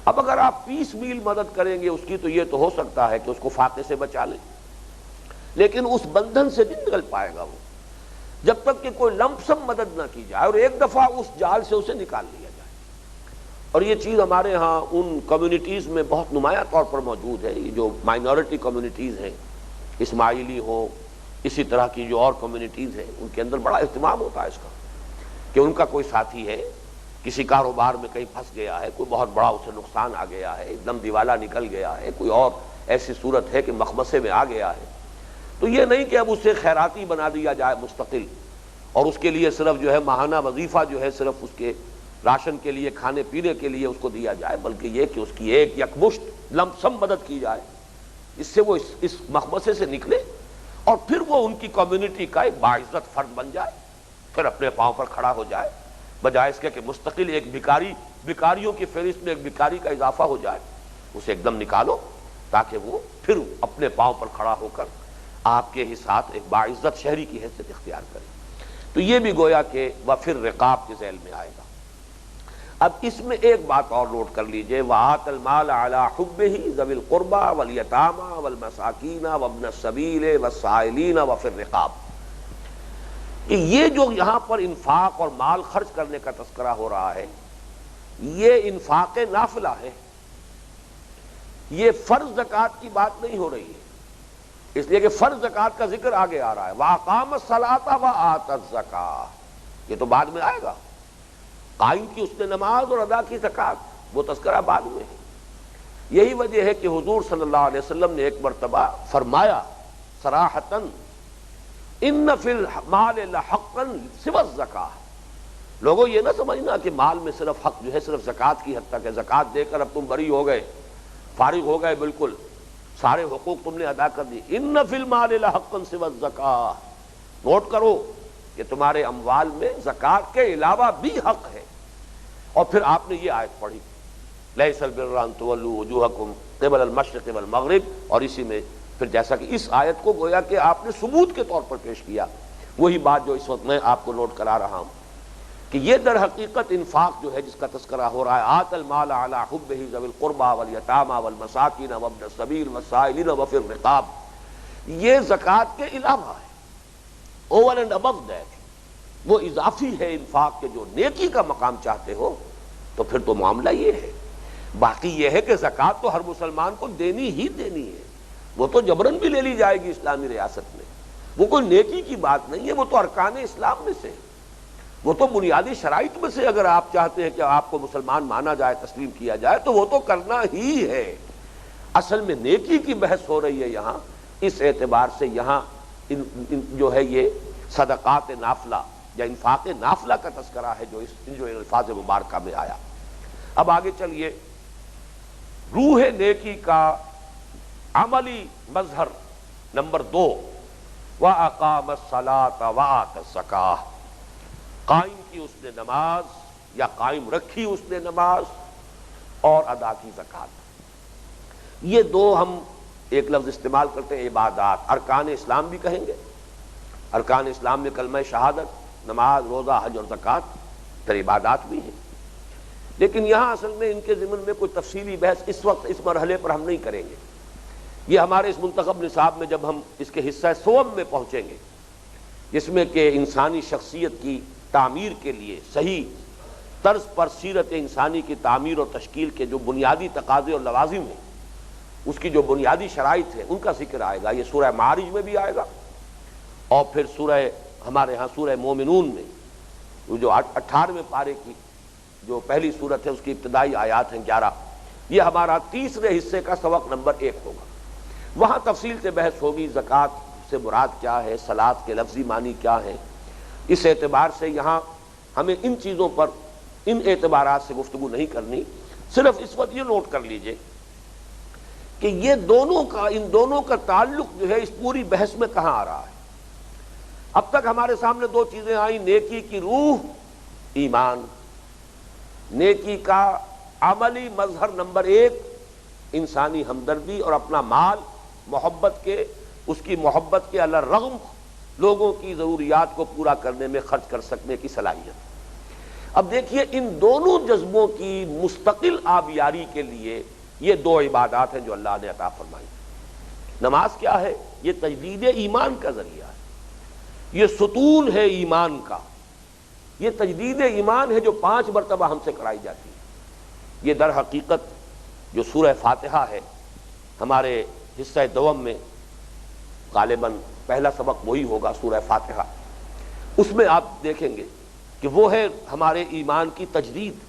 اب اگر آپ 20 میل مدد کریں گے اس کی تو یہ تو ہو سکتا ہے کہ اس کو فاقے سے بچا لیں، لیکن اس بندھن سے نہیں نکل پائے گا وہ جب تک کہ کوئی لمپسم مدد نہ کی جائے اور ایک دفعہ اس جال سے اسے نکال لیا جائے۔ اور یہ چیز ہمارے ہاں ان کمیونٹیز میں بہت نمایاں طور پر موجود ہے، یہ جو مائنورٹی کمیونٹیز ہیں، اسماعیلی ہوں، اسی طرح کی جو اور کمیونٹیز ہیں، ان کے اندر بڑا اہتمام ہوتا ہے اس کا کہ ان کا کوئی ساتھی ہے، کسی کاروبار میں کہیں پھنس گیا ہے، کوئی بہت بڑا اسے نقصان آ گیا ہے، ایک دم دیوالا نکل گیا ہے، کوئی اور ایسی صورت ہے کہ مخمصے میں آ گیا ہے، تو یہ نہیں کہ اب اسے خیراتی بنا دیا جائے مستقل، اور اس کے لیے صرف جو ہے ماہانہ وظیفہ جو ہے صرف اس کے راشن کے لیے، کھانے پینے کے لیے اس کو دیا جائے، بلکہ یہ کہ اس کی ایک یکمشت لمپ سم مدد کی جائے، اس سے وہ اس مخمصے سے نکلے اور پھر وہ ان کی کمیونٹی کا ایک باعزت فرد بن جائے، پھر اپنے پاؤں پر کھڑا ہو جائے، بجائے اس کے کہ مستقل ایک بھکاریوں کی فہرست میں ایک بھکاری کا اضافہ ہو جائے۔ اسے ایک دم نکالو تاکہ وہ پھر اپنے پاؤں پر کھڑا ہو کر آپ کے ہی ساتھ ایک باعزت شہری کی حیثیت اختیار کرے۔ تو یہ بھی گویا کہ وفر رقاب کے ذیل میں آئے گا۔ اب اس میں ایک بات اور نوٹ کر لیجئے، وَآتَ الْمَالَ عَلَىٰ حُبِّهِ ذَوِي الْقُرْبَىٰ وَالْيَتَامَىٰ وَالْمَسَاكِينَ وَابْنَ السَّبِيلِ وَالسَّائِلِينَ وَفِي الرِّقَابِ، کہ یہ جو یہاں پر انفاق اور مال خرچ کرنے کا تذکرہ ہو رہا ہے، یہ انفاق نافلہ ہے، یہ فرض زکوٰۃ کی بات نہیں ہو رہی ہے، اس لیے کہ فرض زکوٰۃ کا ذکر آگے آ رہا ہے، وَأَقَامَ الصَّلَاةَ وَآتَى الزَّكَاةَ، یہ تو بعد میں آئے گا۔ قائم کی اس نے نماز اور ادا کی زکوٰۃ، وہ تذکرہ بعد میں ہے۔ یہی وجہ ہے کہ حضور صلی اللہ علیہ وسلم نے ایک مرتبہ فرمایا صراحتاً، ان فی المال لحقا سوى الزکاۃ، لوگوں یہ نہ سمجھنا کہ مال میں صرف حق جو ہے صرف زکوٰۃ کی حد تک ہے، زکوٰۃ دے کر اب تم بری ہو گئے، فارغ ہو گئے، بالکل سارے حقوق تم نے ادا کر دی۔ ان فی المال لحقا سوى الزکاۃ، نوٹ کرو کہ تمہارے اموال میں زکوٰۃ کے علاوہ بھی حق ہے۔ اور پھر آپ نے یہ آیت پڑھی، لیس البر ان تولوا وجوہکم قبل المشرق والمغرب، اور اسی میں پھر جیسا کہ اس آیت کو گویا کہ آپ نے ثبوت کے طور پر پیش کیا، وہی بات جو اس وقت میں آپ کو نوٹ کرا رہا ہوں کہ یہ در حقیقت انفاق جو ہے جس کا تذکرہ ہو رہا ہے، آت المال علی حبہ ذوی القربى والیتامى والمساکین وابن السبیل والسائلین وفی الرقاب، یہ زکوٰۃ کے علاوہ ہے، اوور اینڈ ابو دیٹ، وہ اضافی ہے انفاق کے۔ جو نیکی کا مقام چاہتے ہو تو پھر تو معاملہ یہ ہے۔ باقی یہ ہے کہ زکوٰۃ تو ہر مسلمان کو دینی ہی دینی ہے، وہ تو جبراً بھی لے لی جائے گی اسلامی ریاست میں، وہ کوئی نیکی کی بات نہیں ہے، وہ تو ارکان اسلام میں سے، وہ تو بنیادی شرائط میں سے، اگر آپ چاہتے ہیں کہ آپ کو مسلمان مانا جائے، تسلیم کیا جائے، تو وہ تو کرنا ہی ہے۔ اصل میں نیکی کی بحث ہو رہی ہے یہاں، اس اعتبار سے یہاں جو ہے یہ صدقات نافلہ یا انفاق نافلہ کا تذکرہ ہے جو الفاظ مبارکہ میں آیا۔ اب آگے چلیے، روح نیکی کا عملی مظہر نمبر 2، وَأَقَامَ الصَّلَاةَ وَآتَى الزَّكَاةَ، قائم کی اس نے نماز یا قائم رکھی اس نے نماز اور ادا کی زکوٰۃ۔ یہ دو ہم ایک لفظ استعمال کرتے ہیں عبادات، ارکان اسلام بھی کہیں گے۔ ارکان اسلام میں کلمہ شہادت، نماز، روزہ، حج اور زکوٰۃ، پھر عبادات بھی ہیں، لیکن یہاں اصل میں ان کے ضمن میں کوئی تفصیلی بحث اس وقت اس مرحلے پر ہم نہیں کریں گے۔ یہ ہمارے اس منتخب نصاب میں جب ہم اس کے حصہ سوم میں پہنچیں گے، جس میں کہ انسانی شخصیت کی تعمیر کے لیے صحیح طرز پر سیرت انسانی کی تعمیر اور تشکیل کے جو بنیادی تقاضے اور لوازم ہیں، اس کی جو بنیادی شرائط ہیں، ان کا ذکر آئے گا۔ یہ سورہ معارج میں بھی آئے گا، اور پھر سورہ ہمارے ہاں سورہ مومنون میں جو 18ویں پارے کی جو پہلی صورت ہے، اس کی ابتدائی آیات ہیں 11، یہ ہمارا تیسرے حصے کا سبق نمبر 1 ہوگا۔ وہاں تفصیل سے بحث ہوگی، زکوٰۃ سے مراد کیا ہے، صلاۃ کے لفظی معنی کیا ہے۔ اس اعتبار سے یہاں ہمیں ان چیزوں پر، ان اعتبارات سے گفتگو نہیں کرنی، صرف اس وقت یہ نوٹ کر لیجئے کہ یہ ان دونوں کا تعلق جو ہے اس پوری بحث میں کہاں آ رہا ہے۔ اب تک ہمارے سامنے 2 چیزیں آئیں، نیکی کی روح، ایمان، نیکی کا عملی مظہر نمبر 1 انسانی ہمدردی اور اپنا مال محبت کے، اس کی محبت کے علی الرغم لوگوں کی ضروریات کو پورا کرنے میں خرچ کر سکنے کی صلاحیت۔ اب دیکھیے ان دونوں جذبوں کی مستقل آبیاری کے لیے یہ 2 عبادات ہیں جو اللہ نے عطا فرمائی۔ نماز کیا ہے؟ یہ تجدید ایمان کا ذریعہ ہے، یہ ستون ہے ایمان کا، یہ تجدید ایمان ہے جو 5 مرتبہ ہم سے کرائی جاتی ہے۔ یہ در حقیقت جو سورہ فاتحہ ہے ہمارے حصہ دوم میں، غالباً پہلا سبق وہی ہوگا سورہ فاتحہ، اس میں آپ دیکھیں گے کہ وہ ہے ہمارے ایمان کی تجدید۔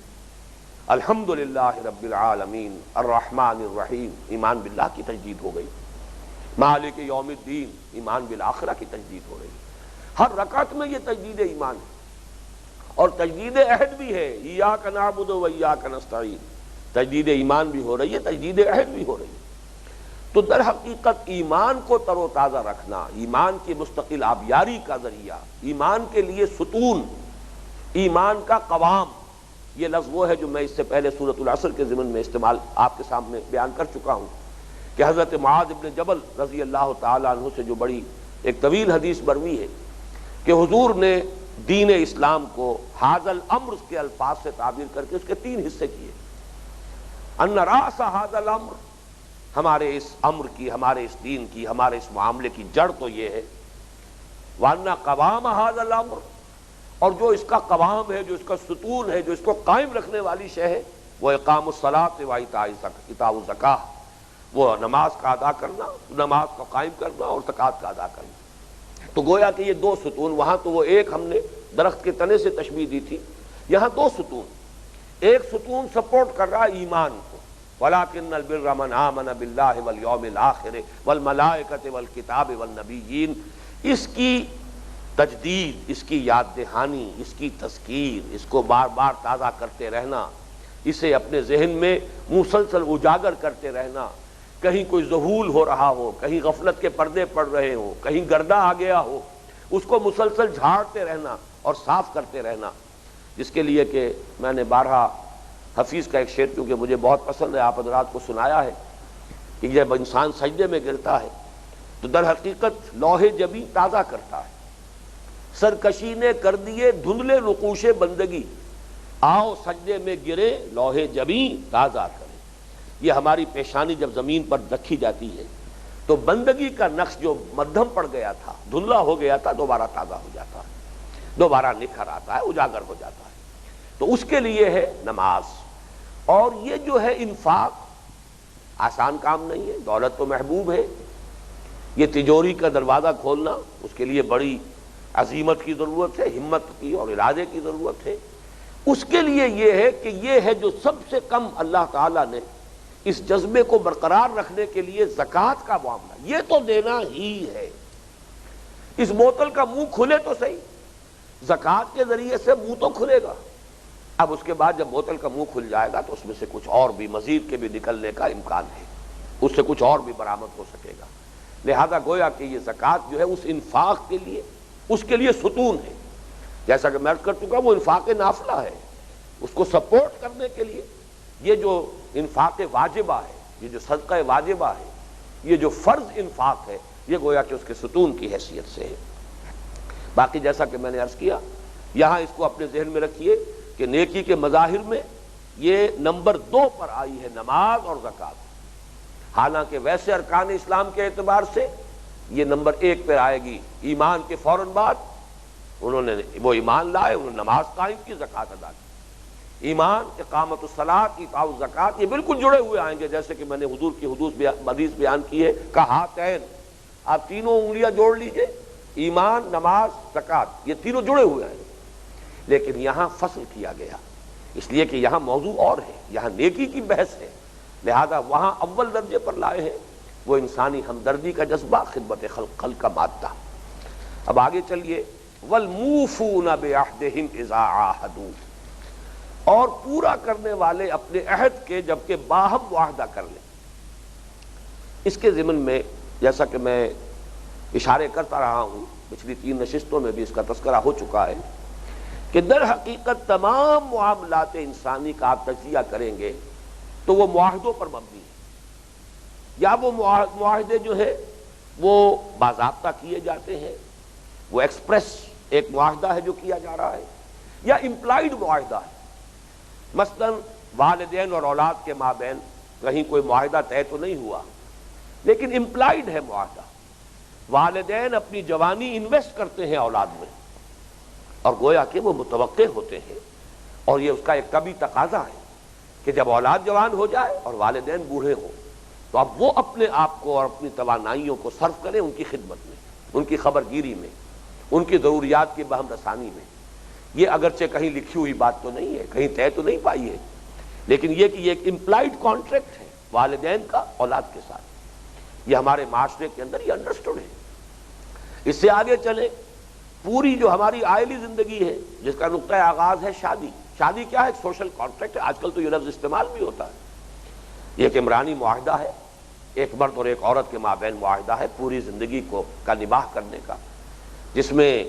الحمدللہ رب العالمین الرحمن الرحیم، ایمان باللہ کی تجدید ہو گئی۔ مالک یوم الدین، ایمان بالآخرہ کی تجدید ہو رہی ہے۔ ہر رکعت میں یہ تجدید ایمان ہے، اور تجدید عہد بھی ہے، ایاک نعبد و ایاک نستعین، تجدید ایمان بھی ہو رہی ہے، تجدید عہد بھی ہو رہی ہے۔ تو در حقیقت ایمان کو تر و تازہ رکھنا، ایمان کی مستقل آبیاری کا ذریعہ، ایمان کے لیے ستون، ایمان کا قوام، یہ لفظ وہ ہے جو میں اس سے پہلے سورۃ العصر کے ضمن میں استعمال آپ کے سامنے بیان کر چکا ہوں کہ حضرت معاذ ابن جبل رضی اللہ تعالیٰ عنہ سے جو بڑی ایک طویل حدیث مروی ہے کہ حضور نے دین اسلام کو ھذا الامر کے الفاظ سے تعبیر کر کے اس کے 3 حصے کیے۔ ان راس ھذا الامر، ہمارے اس امر کی، ہمارے اس دین کی، ہمارے اس معاملے کی جڑ تو یہ ہے، وَأَنَّ قَوَامَ ھذا الامر، اور جو اس کا قوام ہے، جو اس کا ستون ہے، جو اس کو قائم رکھنے والی شے ہے، وہ اقام الصلاۃ و ایتاء الزکاۃ، وہ نماز کا ادا کرنا، نماز کا قائم کرنا اور زکوٰۃ کا ادا کرنا۔ تو گویا کہ یہ 2 ستون، وہاں تو وہ ایک ہم نے درخت کے تنے سے تشبیہ دی تھی، یہاں 2 ستون، ایک ستون سپورٹ کر رہا ہے ایمان کو، وَلَٰكِنَّ الْبِرَّ مَنْ آمَنَ بِاللَّهِ وَالْيَوْمِ الْآخِرِ وَالْمَلَائِكَةِ وَالْكِتَابِ وَالنَّبِيِّينَ، اس کی تجدید، اس کی یاد دہانی، اس کی تذکیر، اس کو بار بار تازہ کرتے رہنا، اسے اپنے ذہن میں مسلسل اجاگر کرتے رہنا، کہیں کوئی ذہول ہو رہا ہو، کہیں غفلت کے پردے پڑ رہے ہوں، کہیں گردہ آ گیا ہو، اس کو مسلسل جھاڑتے رہنا اور صاف کرتے رہنا، جس کے لیے کہ میں نے بارہا حفیظ کا ایک شعر کیونکہ مجھے بہت پسند ہے، آپ حضرات کو سنایا ہے کہ جب انسان سجدے میں گرتا ہے تو در حقیقت لوح جبیں تازہ کرتا ہے، سرکشی نے کر دیے دھندلے نقوش بندگی، آؤ سجدے میں گرے لوح جبیں تازہ کرے۔ یہ ہماری پیشانی جب زمین پر رکھی جاتی ہے تو بندگی کا نقش جو مدھم پڑ گیا تھا، دھندلا ہو گیا تھا، دوبارہ تازہ ہو جاتا ہے، دوبارہ نکھر آتا ہے، اجاگر ہو جاتا ہے۔ تو اس کے لیے ہے نماز، اور یہ جو ہے انفاق آسان کام نہیں ہے، دولت تو محبوب ہے، یہ تجوری کا دروازہ کھولنا اس کے لیے بڑی عزیمت کی ضرورت ہے، ہمت کی اور ارادے کی ضرورت ہے۔ اس کے لیے یہ ہے کہ یہ ہے جو سب سے کم اللہ تعالیٰ نے اس جذبے کو برقرار رکھنے کے لیے زکوٰۃ کا معاملہ، یہ تو دینا ہی ہے۔ اس بوتل کا منہ کھلے تو صحیح، زکوٰۃ کے ذریعے سے منہ تو کھلے گا، اب اس کے بعد جب بوتل کا منہ کھل جائے گا تو اس میں سے کچھ اور بھی مزید کے بھی نکلنے کا امکان ہے، اس سے کچھ اور بھی برآمد ہو سکے گا۔ لہذا گویا کہ یہ زکوٰۃ جو ہے اس انفاق کے لیے، اس کے لیے ستون ہے، جیسا کہ میں عرض کر چکا وہ انفاق نافلہ ہے، اس کو سپورٹ کرنے کے لیے یہ جو انفاق واجبہ ہے، یہ جو صدقہ واجبہ ہے، یہ جو فرض انفاق ہے، یہ گویا کہ اس کے ستون کی حیثیت سے ہے۔ باقی جیسا کہ میں نے عرض کیا، یہاں اس کو اپنے ذہن میں رکھیے کہ نیکی کے مظاہر میں یہ نمبر 2 پر آئی ہے نماز اور زکوٰۃ، حالانکہ ویسے ارکان اسلام کے اعتبار سے یہ نمبر 1 پر آئے گی، ایمان کے فوراً بعد انہوں نے وہ ایمان لائے، انہوں نے نماز قائم کی، زکوٰۃ ادا کی۔ ایمان، اقامت الصلاۃ، ایتاء الزکوٰۃ، یہ بالکل جڑے ہوئے آئیں گے، جیسے کہ میں نے حضور کی حدیث بیان کی ہے، کہاتین، آپ تینوں انگلیاں جوڑ لیجئے، ایمان، نماز، زکوٰۃ، یہ تینوں جڑے ہوئے آئیں گے۔ لیکن یہاں فصل کیا گیا، اس لیے کہ یہاں موضوع اور ہے، یہاں نیکی کی بحث ہے، لہذا وہاں اول درجے پر لائے ہیں وہ انسانی ہمدردی کا جذبہ، خدمت خلق کا مادہ۔ اب آگے چلیے، وَالْمُوفُونَ بِعَهْدِهِمْ إِذَا عَاهَدُوا، اور پورا کرنے والے اپنے عہد کے جبکہ باہم معاہدہ کر لیں۔ اس کے ضمن میں جیسا کہ میں اشارے کرتا رہا ہوں، پچھلی 3 نشستوں میں بھی اس کا تذکرہ ہو چکا ہے کہ در حقیقت تمام معاملات انسانی کا آپ تجزیہ کریں گے تو وہ معاہدوں پر مبنی ہے، یا وہ معاہدے جو ہے وہ باضابطہ کیے جاتے ہیں، وہ ایکسپریس ایک معاہدہ ہے جو کیا جا رہا ہے، یا امپلائیڈ معاہدہ ہے، مثلا والدین اور اولاد کے مابین کہیں کوئی معاہدہ طے تو نہیں ہوا لیکن امپلائیڈ ہے معاہدہ، والدین اپنی جوانی انویسٹ کرتے ہیں اولاد میں اور گویا کہ وہ متوقع ہوتے ہیں، اور یہ اس کا ایک طبعی تقاضا ہے کہ جب اولاد جوان ہو جائے اور والدین بوڑھے ہوں تو اب وہ اپنے آپ کو اور اپنی توانائیوں کو صرف کریں ان کی خدمت میں، ان کی خبرگیری میں، ان کی ضروریات کی بہم رسانی میں۔ یہ اگرچہ کہیں لکھی ہوئی بات تو نہیں ہے، کہیں طے تو نہیں پائی ہے، لیکن یہ کہ یہ ایک امپلائیڈ کانٹریکٹ ہے والدین کا اولاد کے ساتھ، یہ ہمارے معاشرے کے اندر یہ انڈرسٹوڈ ہے۔ اس سے آگے چلیں پوری جو ہماری آئلی زندگی ہے جس کا نقطۂ آغاز ہے شادی. شادی کیا ہے؟ ایک سوشل کانٹریکٹ ہے. آج کل تو یہ لفظ استعمال بھی ہوتا ہے. یہ ایک عمرانی معاہدہ ہے, ایک مرد اور ایک عورت کے مابین معاہدہ ہے پوری زندگی کا نباہ کرنے کا, جس میں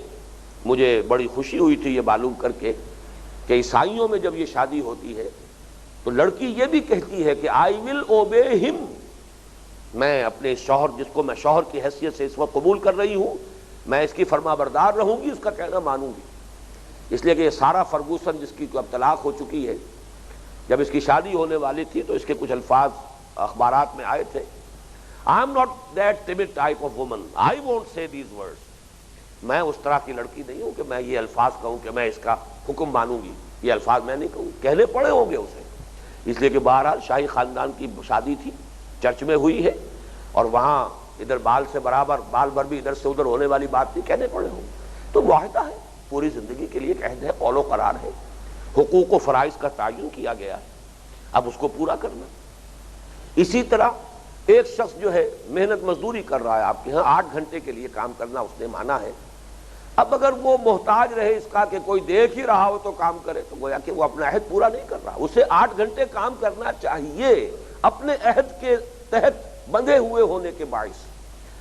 مجھے بڑی خوشی ہوئی تھی یہ معلوم کر کے کہ عیسائیوں میں جب یہ شادی ہوتی ہے تو لڑکی یہ بھی کہتی ہے کہ آئی ول اوبے ہم, میں اپنے شوہر جس کو میں شوہر کی حیثیت سے اس وقت قبول کر رہی ہوں, میں اس کی فرما بردار رہوں گی, اس کا کہنا مانوں گی. اس لیے کہ یہ سارا فرگوسن جس کی اب طلاق ہو چکی ہے, جب اس کی شادی ہونے والی تھی تو اس کے کچھ الفاظ اخبارات میں آئے تھے. I am not that timid type of woman. I won't say these words. میں اس طرح کی لڑکی نہیں ہوں کہ میں یہ الفاظ کہوں کہ میں اس کا حکم مانوں گی. یہ الفاظ میں نہیں کہوں, کہنے پڑے ہوں گے اسے. اس لیے کہ بہرحال شاہی خاندان کی شادی تھی, چرچ میں ہوئی ہے, اور وہاں ادھر بال سے برابر بال بھر بھی ادھر سے ادھر ہونے والی بات تھی, کہنے پڑے ہوں. تو معاہدہ ہے, پوری زندگی کے لیے ایک عہد ہے, قول و قرار ہے, حقوق و فرائض کا تعین کیا گیا ہے, اب اس کو پورا کرنا. اسی طرح ایک شخص جو ہے محنت مزدوری کر رہا ہے آپ کے ہاں, 8 گھنٹے کے لیے کام کرنا اس نے مانا ہے. اب اگر وہ محتاج رہے اس کا کہ کوئی دیکھ ہی رہا ہو تو کام کرے, تو گویا کہ وہ اپنا عہد پورا نہیں کر رہا. اسے 8 گھنٹے کام کرنا چاہیے اپنے عہد کے تحت بندھے ہوئے ہونے کے باعث.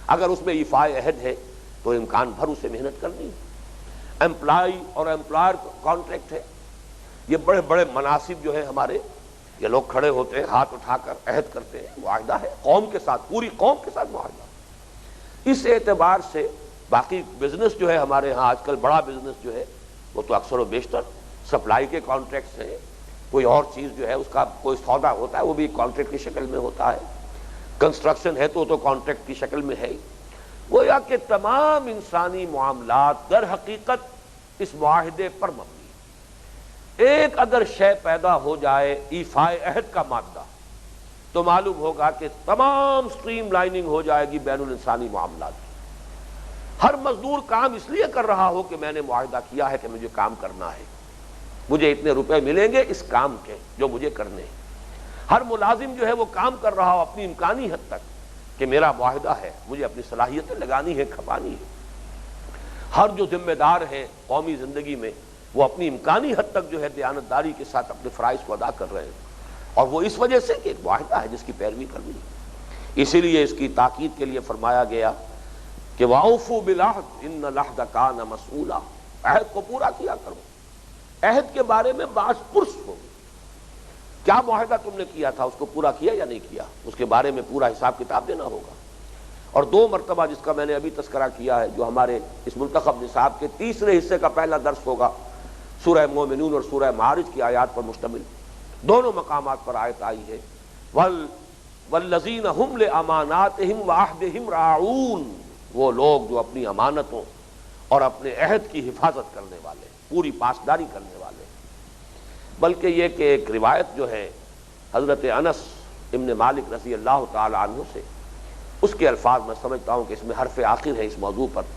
اگر اس میں ایفائے عہد ہے تو امکان بھر اسے محنت کرنی ہے. امپلائی اور امپلائر کانٹریکٹ ہے. یہ بڑے بڑے مناصب جو ہے ہمارے, یہ لوگ کھڑے ہوتے ہیں ہاتھ اٹھا کر عہد کرتے ہیں, معاہدہ ہے قوم کے ساتھ, پوری قوم کے ساتھ معاہدہ. اس اعتبار سے باقی بزنس جو ہے ہمارے ہاں آج کل بڑا بزنس جو ہے وہ تو اکثر و بیشتر سپلائی کے کانٹریکٹس ہیں. کوئی اور چیز جو ہے اس کا کوئی سودا ہوتا ہے وہ بھی کانٹریکٹ کی شکل میں ہوتا ہے. کنسٹرکشن ہے تو کانٹریکٹ کی شکل میں ہے. گویا کہ تمام انسانی معاملات در حقیقت اس معاہدے پر مبنی. ایک اگر شے پیدا ہو جائے ایفائے عہد کا مادہ, تو معلوم ہوگا کہ تمام سٹریم لائننگ ہو جائے گی بین الانسانی معاملات کی. ہر مزدور کام اس لیے کر رہا ہو کہ میں نے معاہدہ کیا ہے کہ مجھے کام کرنا ہے, مجھے اتنے روپے ملیں گے اس کام کے جو مجھے کرنے ہیں. ہر ملازم جو ہے وہ کام کر رہا ہو اپنی امکانی حد تک کہ میرا معاہدہ ہے, مجھے اپنی صلاحیتیں لگانی ہے, کھپانی ہے. ہر جو ذمہ دار ہیں قومی زندگی میں وہ اپنی امکانی حد تک جو ہے دیانتداری کے ساتھ اپنے فرائض کو ادا کر رہے ہیں, اور وہ اس وجہ سے کہ ایک معاہدہ ہے جس کی پیروی کرنی ہے. اسی لیے اس کی تاکید کے لیے فرمایا گیا کہ وَأَوْفُوا بِالْعَهْدِ إِنَّ الْعَهْدَ كَانَ مَسْئُولًا, عہد کو پورا کیا کرو. عہد کے بارے میں باز پرس ہو, کیا معاہدہ تم نے کیا تھا, اس کو پورا کیا یا نہیں کیا, اس کے بارے میں پورا حساب کتاب دینا ہوگا. اور 2 مرتبہ جس کا میں نے ابھی تذکرہ کیا ہے, جو ہمارے اس منتخب نصاب کے تیسرے حصے کا پہلا درس ہوگا, سورہ مومنون اور سورہ معارج کی آیات پر مشتمل, دونوں مقامات پر آیت آئی ہے. وَالَّذِينَ هُمْ لِأَمَانَاتِهِمْ وَعَهْدِهِمْ رَاعُونَ, وہ لوگ جو اپنی امانتوں اور اپنے عہد کی حفاظت کرنے والے, پوری پاسداری کرنے والے. بلکہ یہ کہ ایک روایت جو ہے حضرت انس ابن مالک رضی اللہ تعالی عنہ سے, اس کے الفاظ میں سمجھتا ہوں کہ اس میں حرف آخر ہے اس موضوع پر.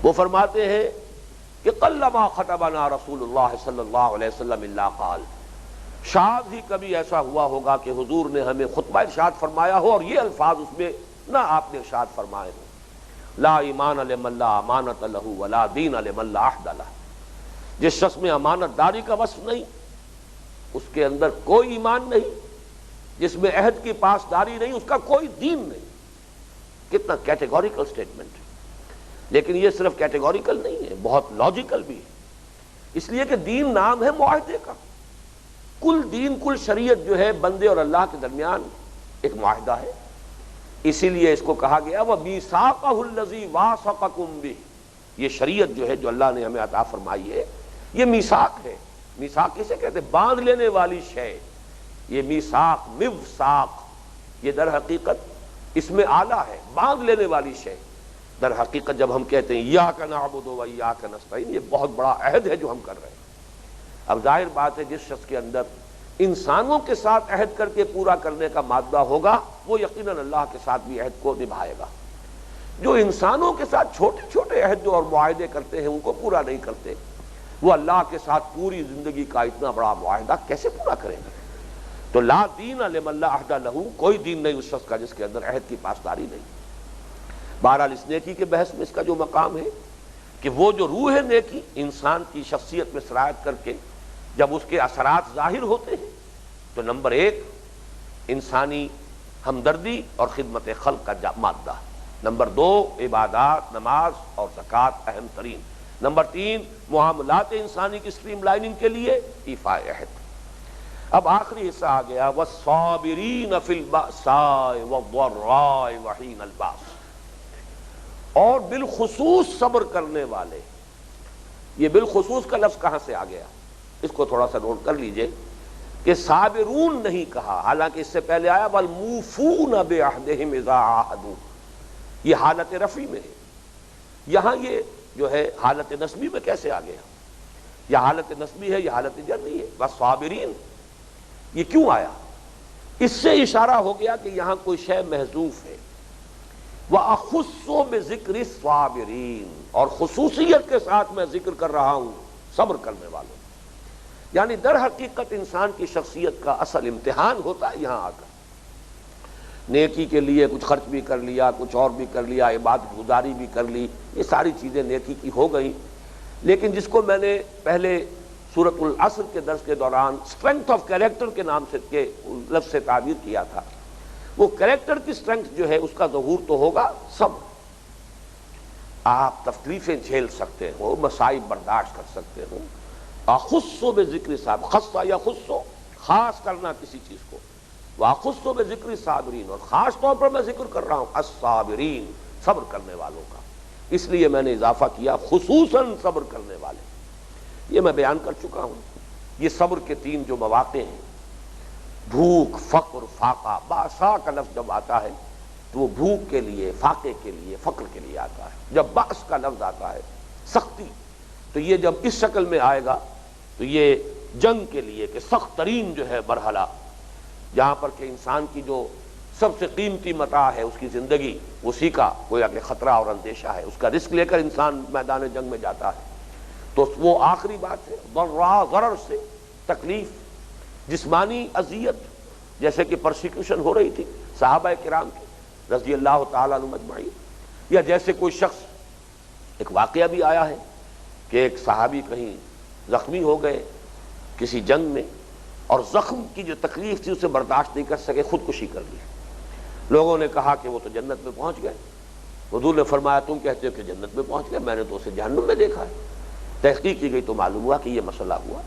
وہ فرماتے ہیں کہ قلما خطبنا رسول اللہ صلی اللہ علیہ وسلم الا قال, شاید ہی کبھی ایسا ہوا ہوگا کہ حضور نے ہمیں خطبہ ارشاد فرمایا ہو اور یہ الفاظ اس میں نہ آپ نے ارشاد فرمائے ہو, لا ایمان لمن لا امانت لہ ولا دین لمن لا عہد لہ. جس شخص میں امانت داری کا وصف نہیں, اس کے اندر کوئی ایمان نہیں, جس میں عہد کی پاسداری نہیں, اس کا کوئی دین نہیں. کتنا کیٹیگوریکل سٹیٹمنٹ ہے. لیکن یہ صرف کیٹیگوریکل نہیں ہے, بہت لاجیکل بھی ہے. اس لیے کہ دین نام ہے معاہدے کا. کل دین, کل شریعت جو ہے بندے اور اللہ کے درمیان ایک معاہدہ ہے. اسی لیے اس کو کہا گیا وَمِيثَاقَهُ الَّذِي وَاثَقَكُم بِهِ. یہ شریعت جو ہے جو اللہ نے ہمیں عطا فرمائی ہے, یہ میثاق ہے. میثاق کسے کہتے ہیں؟ باندھ لینے والی شے. یہ میثاق, میوثاق, یہ در حقیقت اس میں آلہ ہے, باندھ لینے والی شے. در حقیقت جب ہم کہتے ہیں ایاک نعبد و ایاک نستعین, یہ بہت بڑا عہد ہے جو ہم کر رہے ہیں. اب ظاہر بات ہے جس شخص کے اندر انسانوں کے ساتھ عہد کر کے پورا کرنے کا مادہ ہوگا, وہ یقیناً اللہ کے ساتھ بھی عہد کو نبھائے گا. جو انسانوں کے ساتھ چھوٹے چھوٹے عہد جو اور معاہدے کرتے ہیں ان کو پورا نہیں کرتے, وہ اللہ کے ساتھ پوری زندگی کا اتنا بڑا معاہدہ کیسے پورا کریں گے؟ تو لا دین لمن لا عہد لہ, کوئی دین نہیں اس شخص کا جس کے اندر عہد کی پاسداری نہیں. بہرحال اس نیکی کے بحث میں اس کا جو مقام ہے کہ وہ جو روح نیکی انسان کی شخصیت میں سرایت کر کے جب اس کے اثرات ظاہر ہوتے ہیں تو نمبر ایک انسانی ہمدردی اور خدمت خلق کا مادہ، نمبر دو عبادات نماز اور زکوٰۃ اہم ترین، نمبر تین معاملات انسانی کی سٹریم لائننگ کے لیے ایفاء عہد۔ اب آخری حصہ آ گیا والصابرین فی البأساء والضراء وحین الباس، اور بالخصوص صبر کرنے والے۔ یہ بالخصوص کا لفظ کہاں سے آ گیا؟ اس کو تھوڑا سا نوٹ کر لیجئے کہ صابرون نہیں کہا، حالانکہ اس سے پہلے آیا والموفون بعہدہم اذا عاہدوا، یہ حالت رفعی میں ہے، یہاں یہ جو ہے حالت نصبی میں کیسے آ گیا؟ یہ حالت نصبی ہے، یہ حالت جری ہے۔ والصابرین یہ کیوں آیا؟ اس سے اشارہ ہو گیا کہ یہاں کوئی شے محذوف ہے۔ وَأَخُصُّ بِذِكْرِ الصَّابِرِينَ، اور خصوصیت کے ساتھ میں ذکر کر رہا ہوں صبر کرنے والوں، یعنی در حقیقت انسان کی شخصیت کا اصل امتحان ہوتا ہے یہاں آ کر۔ نیکی کے لیے کچھ خرچ بھی کر لیا، کچھ اور بھی کر لیا، عبادت گزاری بھی کر لی، یہ ساری چیزیں نیکی کی ہو گئیں، لیکن جس کو میں نے پہلے سورۃ العصر کے درس کے دوران اسٹرینگتھ آف کیریکٹر کے نام سے کے لفظ سے تعبیر کیا تھا، وہ کیریکٹر کی اسٹرینگتھ جو ہے اس کا ظہور تو ہوگا صبر۔ آپ تکلیفیں جھیل سکتے ہو، مصائب برداشت کر سکتے ہو۔ اخص بذکر صاحب، خص یا خص، خاص کرنا کسی چیز کو، واخص بذکر صابرین، اور خاص طور پر میں ذکر کر رہا ہوں الصابرین، صبر کرنے والوں کا، اس لیے میں نے اضافہ کیا خصوصاً صبر کرنے والے۔ یہ میں بیان کر چکا ہوں، یہ صبر کے تین جو مواقع ہیں، بھوک، فقر، فاقہ۔ باسا کا لفظ جب آتا ہے تو وہ بھوک کے لیے، فاقے کے لیے، فقر کے لیے آتا ہے۔ جب باس کا لفظ آتا ہے سختی، تو یہ جب اس شکل میں آئے گا تو یہ جنگ کے لیے کہ سخت ترین جو ہے مرحلہ، جہاں پر کہ انسان کی جو سب سے قیمتی متاع ہے اس کی زندگی، اسی کا گویا کہ خطرہ اور اندیشہ ہے، اس کا رسک لے کر انسان میدان جنگ میں جاتا ہے، تو وہ آخری بات ہے۔ ضرا، ضرر سے تکلیف، جسمانی اذیت، جیسے کہ پرسیکیوشن ہو رہی تھی صحابہ کرام کی رضی اللہ تعالیٰ عنہ مجمعین، یا جیسے کوئی شخص، ایک واقعہ بھی آیا ہے کہ ایک صحابی کہیں زخمی ہو گئے کسی جنگ میں، اور زخم کی جو تکلیف تھی اسے برداشت نہیں کر سکے، خودکشی کر لی۔ لوگوں نے کہا کہ وہ تو جنت میں پہنچ گئے۔ حضور نے فرمایا تم کہتے ہو کہ جنت میں پہنچ گئے، میں نے تو اسے جہنم میں دیکھا ہے۔ تحقیق کی گئی تو معلوم ہوا کہ یہ مسئلہ ہوا۔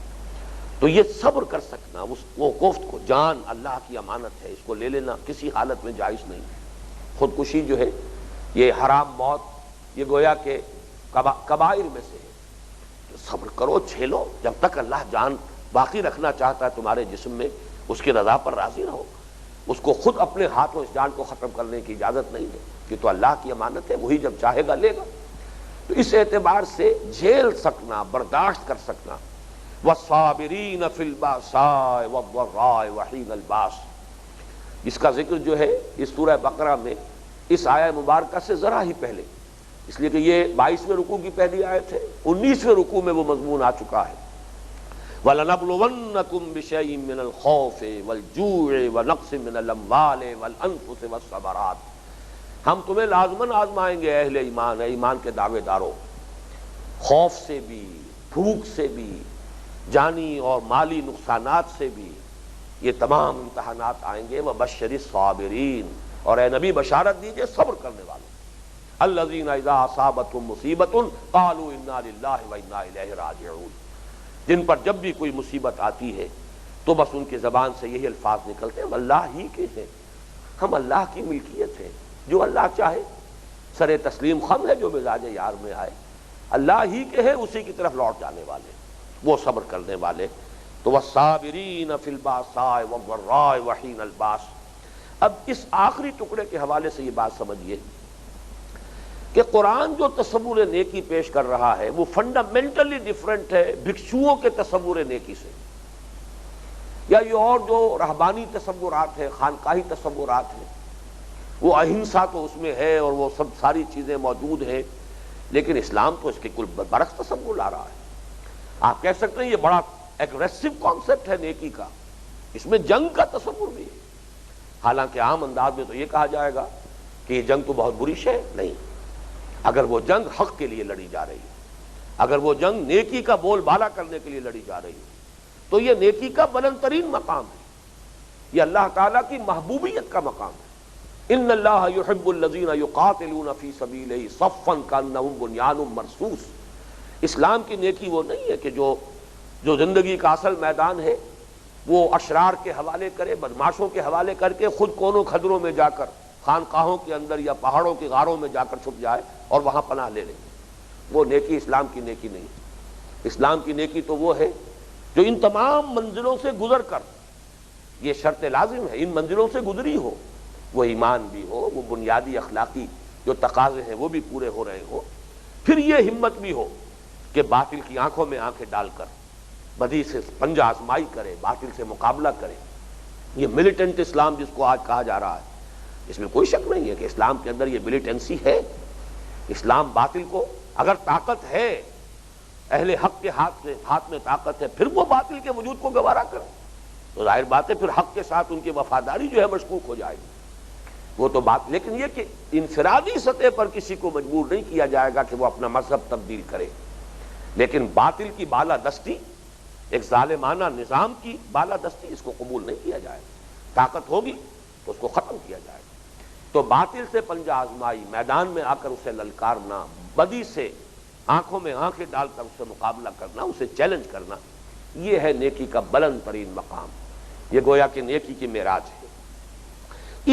تو یہ صبر کر سکنا، وہ کوفت کو، جان اللہ کی امانت ہے، اس کو لے لینا کسی حالت میں جائز نہیں ہے۔ خودکشی جو ہے یہ حرام موت، یہ گویا کہ کبائر میں سے ہے۔ تو صبر کرو، جھیلو، جب تک اللہ جان باقی رکھنا چاہتا ہے تمہارے جسم میں، اس کی رضا پر راضی رہو۔ اس کو خود اپنے ہاتھوں اس جان کو ختم کرنے کی اجازت نہیں ہے، یہ تو اللہ کی امانت ہے، وہی جب چاہے گا لے گا۔ تو اس اعتبار سے جھیل سکنا، برداشت کر سکنا۔ والصابرین فی البأساء والضراء وحین الباس، جس کا ذکر جو ہے اس سورہ بقرہ میں اس آیہ مبارکہ سے ذرا ہی پہلے، اس لیے کہ یہ 22ویں رکوع کی پہلی آیت ہے، 19ویں رکوع میں وہ مضمون آ چکا ہے۔ وَلَنَبْلُوَنَّكُمْ بِشَيْءٍ مِّنَ الْخَوْفِ وَالْجُوعِ وَنَقْصٍ مِّنَ الْأَمْوَالِ وَالْأَنفُسِ وَالثَّمَرَاتِ، ہم تمہیں لازماً آزمائیں گے اہل ایمان، ایمان کے دعوے داروں، خوف سے بھی، بھوک سے بھی، جانی اور مالی نقصانات سے بھی، یہ تمام امتحانات آئیں گے۔ وَبَشِّرِ الصَّابِرِينَ، اور اے نبی بشارت دیجئے صبر کرنے والوں، الَّذِينَ إِذَا أَصَابَتْهُمْ مُصِيبَةٌ قَالُوا إِنَّا لِلَّهِ وَإِنَّا إِلَيْهِ رَاجِعُونَ، جن پر جب بھی کوئی مصیبت آتی ہے تو بس ان کی زبان سے یہی الفاظ نکلتے ہیں، ہم اللہ ہی کے ہیں، ہم اللہ کی ملکیت ہیں، جو اللہ چاہے، سر تسلیم خم ہے جو مزاج یار میں آئے، اللہ ہی کے ہیں، اسی کی طرف لوٹ جانے والے، وہ صبر کرنے والے۔ تو والصابرین فی البأساء والضراء وحین الباس۔ اب اس آخری ٹکڑے کے حوالے سے یہ بات سمجھیے کہ قرآن جو تصور نیکی پیش کر رہا ہے وہ فنڈامنٹلی ڈیفرنٹ ہے بھکشوؤں کے تصور نیکی سے، یا یہ اور جو رہبانی تصورات ہیں، خانقاہی تصورات ہیں، وہ اہنسا تو اس میں ہے اور وہ سب ساری چیزیں موجود ہیں، لیکن اسلام تو اس کے کل برعکس تصور لا رہا ہے۔ آپ کہہ سکتے ہیں یہ بڑا ایگریسو کانسیپٹ ہے نیکی کا، اس میں جنگ کا تصور بھی ہے، حالانکہ عام انداز میں تو یہ کہا جائے گا کہ یہ جنگ تو بہت بری شے ہے، نہیں، اگر وہ جنگ حق کے لیے لڑی جا رہی ہے، اگر وہ جنگ نیکی کا بول بالا کرنے کے لیے لڑی جا رہی ہے تو یہ نیکی کا بلند ترین مقام ہے، یہ اللہ تعالیٰ کی محبوبیت کا مقام ہے۔ ان اللہ یحب الذین یقاتلون فی سبیلہ صفا کانہم بنیان مرصوص۔ اسلام کی نیکی وہ نہیں ہے کہ جو زندگی کا اصل میدان ہے وہ اشرار کے حوالے کرے، بدماشوں کے حوالے کر کے خود کونوں کھدروں میں جا کر خانقاہوں کے اندر یا پہاڑوں کی غاروں میں جا کر چھپ جائے اور وہاں پناہ لے لے۔ وہ نیکی اسلام کی نیکی نہیں ہے۔ اسلام کی نیکی تو وہ ہے جو ان تمام منزلوں سے گزر کر، یہ شرط لازم ہے، ان منزلوں سے گزری ہو، وہ ایمان بھی ہو، وہ بنیادی اخلاقی جو تقاضے ہیں وہ بھی پورے ہو رہے ہو، پھر یہ ہمت بھی ہو کہ باطل کی آنکھوں میں آنکھیں ڈال کر بدی سے پنجہ آزمائی کرے، باطل سے مقابلہ کرے۔ یہ ملیٹنٹ اسلام جس کو آج کہا جا رہا ہے، اس میں کوئی شک نہیں ہے کہ اسلام کے اندر یہ ملیٹنسی ہے۔ اسلام باطل کو، اگر طاقت ہے، اہل حق کے ہاتھ میں طاقت ہے، پھر وہ باطل کے وجود کو گوارا کرے تو ظاہر بات ہے پھر حق کے ساتھ ان کی وفاداری جو ہے مشکوک ہو جائے گی، وہ تو بات۔ لیکن یہ کہ انفرادی سطح پر کسی کو مجبور نہیں کیا جائے گا کہ وہ اپنا مذہب تبدیل کرے، لیکن باطل کی بالادستی، ایک ظالمانہ نظام کی بالادستی، اس کو قبول نہیں کیا جائے گا۔ طاقت ہوگی تو اس کو ختم کیا جائے گا۔ تو باطل سے پنجہ آزمائی، میدان میں آ کر اسے للکارنا، بدی سے آنکھوں میں آنکھیں ڈال کر اس سے مقابلہ کرنا، اسے چیلنج کرنا، یہ ہے نیکی کا بلند ترین مقام۔ یہ گویا کہ نیکی کی معراج ہے۔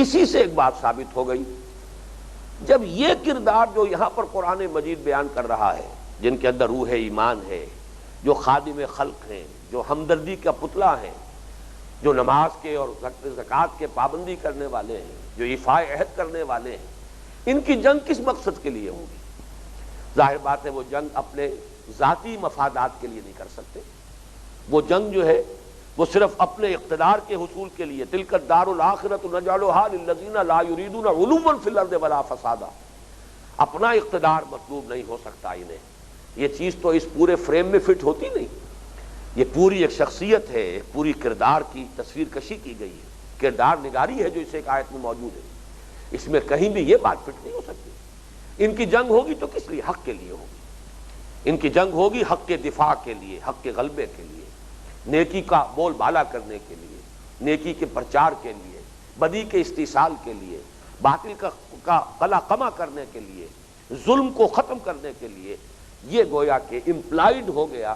اسی سے ایک بات ثابت ہو گئی، جب یہ کردار جو یہاں پر قرآن مجید بیان کر رہا ہے، جن کے اندر روح ایمان ہے، جو خادم خلق ہیں، جو ہمدردی کا پتلا ہیں، جو نماز کے اور زکوٰۃ کے پابندی کرنے والے ہیں، جو ایفاء عہد کرنے والے ہیں، ان کی جنگ کس مقصد کے لیے ہوگی؟ ظاہر بات ہے وہ جنگ اپنے ذاتی مفادات کے لیے نہیں کر سکتے۔ وہ جنگ جو ہے وہ صرف اپنے اقتدار کے حصول کے لیے، تلک الدار الآخرۃ نجعلھا للذین لا یریدون علوا فی الارض ولا فسادا، اپنا اقتدار مطلوب نہیں ہو سکتا انہیں۔ یہ چیز تو اس پورے فریم میں فٹ ہوتی نہیں۔ یہ پوری ایک شخصیت ہے، ایک پوری کردار کی تصویر کشی کی گئی ہے، کردار نگاری ہے جو اس ایک آیت میں موجود ہے۔ اس میں کہیں بھی یہ بات فٹ نہیں ہو سکتی۔ ان کی جنگ ہوگی تو کس لیے؟ حق کے لیے ہوگی۔ ان کی جنگ ہوگی حق کے دفاع کے لیے، حق کے غلبے کے لیے، نیکی کا بول بالا کرنے کے لیے، نیکی کے پرچار کے لیے، بدی کے استحصال کے لیے، باطل کا قلع قمع کرنے کے لیے، ظلم کو ختم کرنے کے لیے۔ یہ گویا کہ امپلائڈ ہو گیا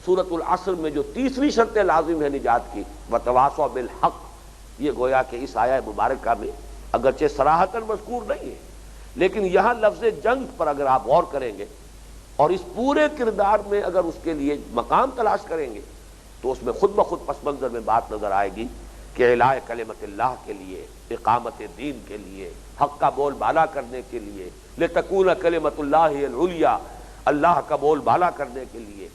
سورۃ العصر میں جو تیسری شرط لازم ہے نجات کی، وتواصوا بالحق۔ یہ گویا کہ اس آیہ مبارکہ میں اگرچہ صراحتاً مذکور نہیں ہے، لیکن یہاں لفظ جنگ پر اگر آپ غور کریں گے اور اس پورے کردار میں اگر اس کے لیے مقام تلاش کریں گے تو اس میں خود بخود پس منظر میں بات نظر آئے گی کہ اعلاء کلمت اللہ کے لیے، اقامت دین کے لیے، حق کا بول بالا کرنے کے لیے، لتکون کلمت اللہ العلیٰ، اللہ کا بول بالا کرنے کے لیے،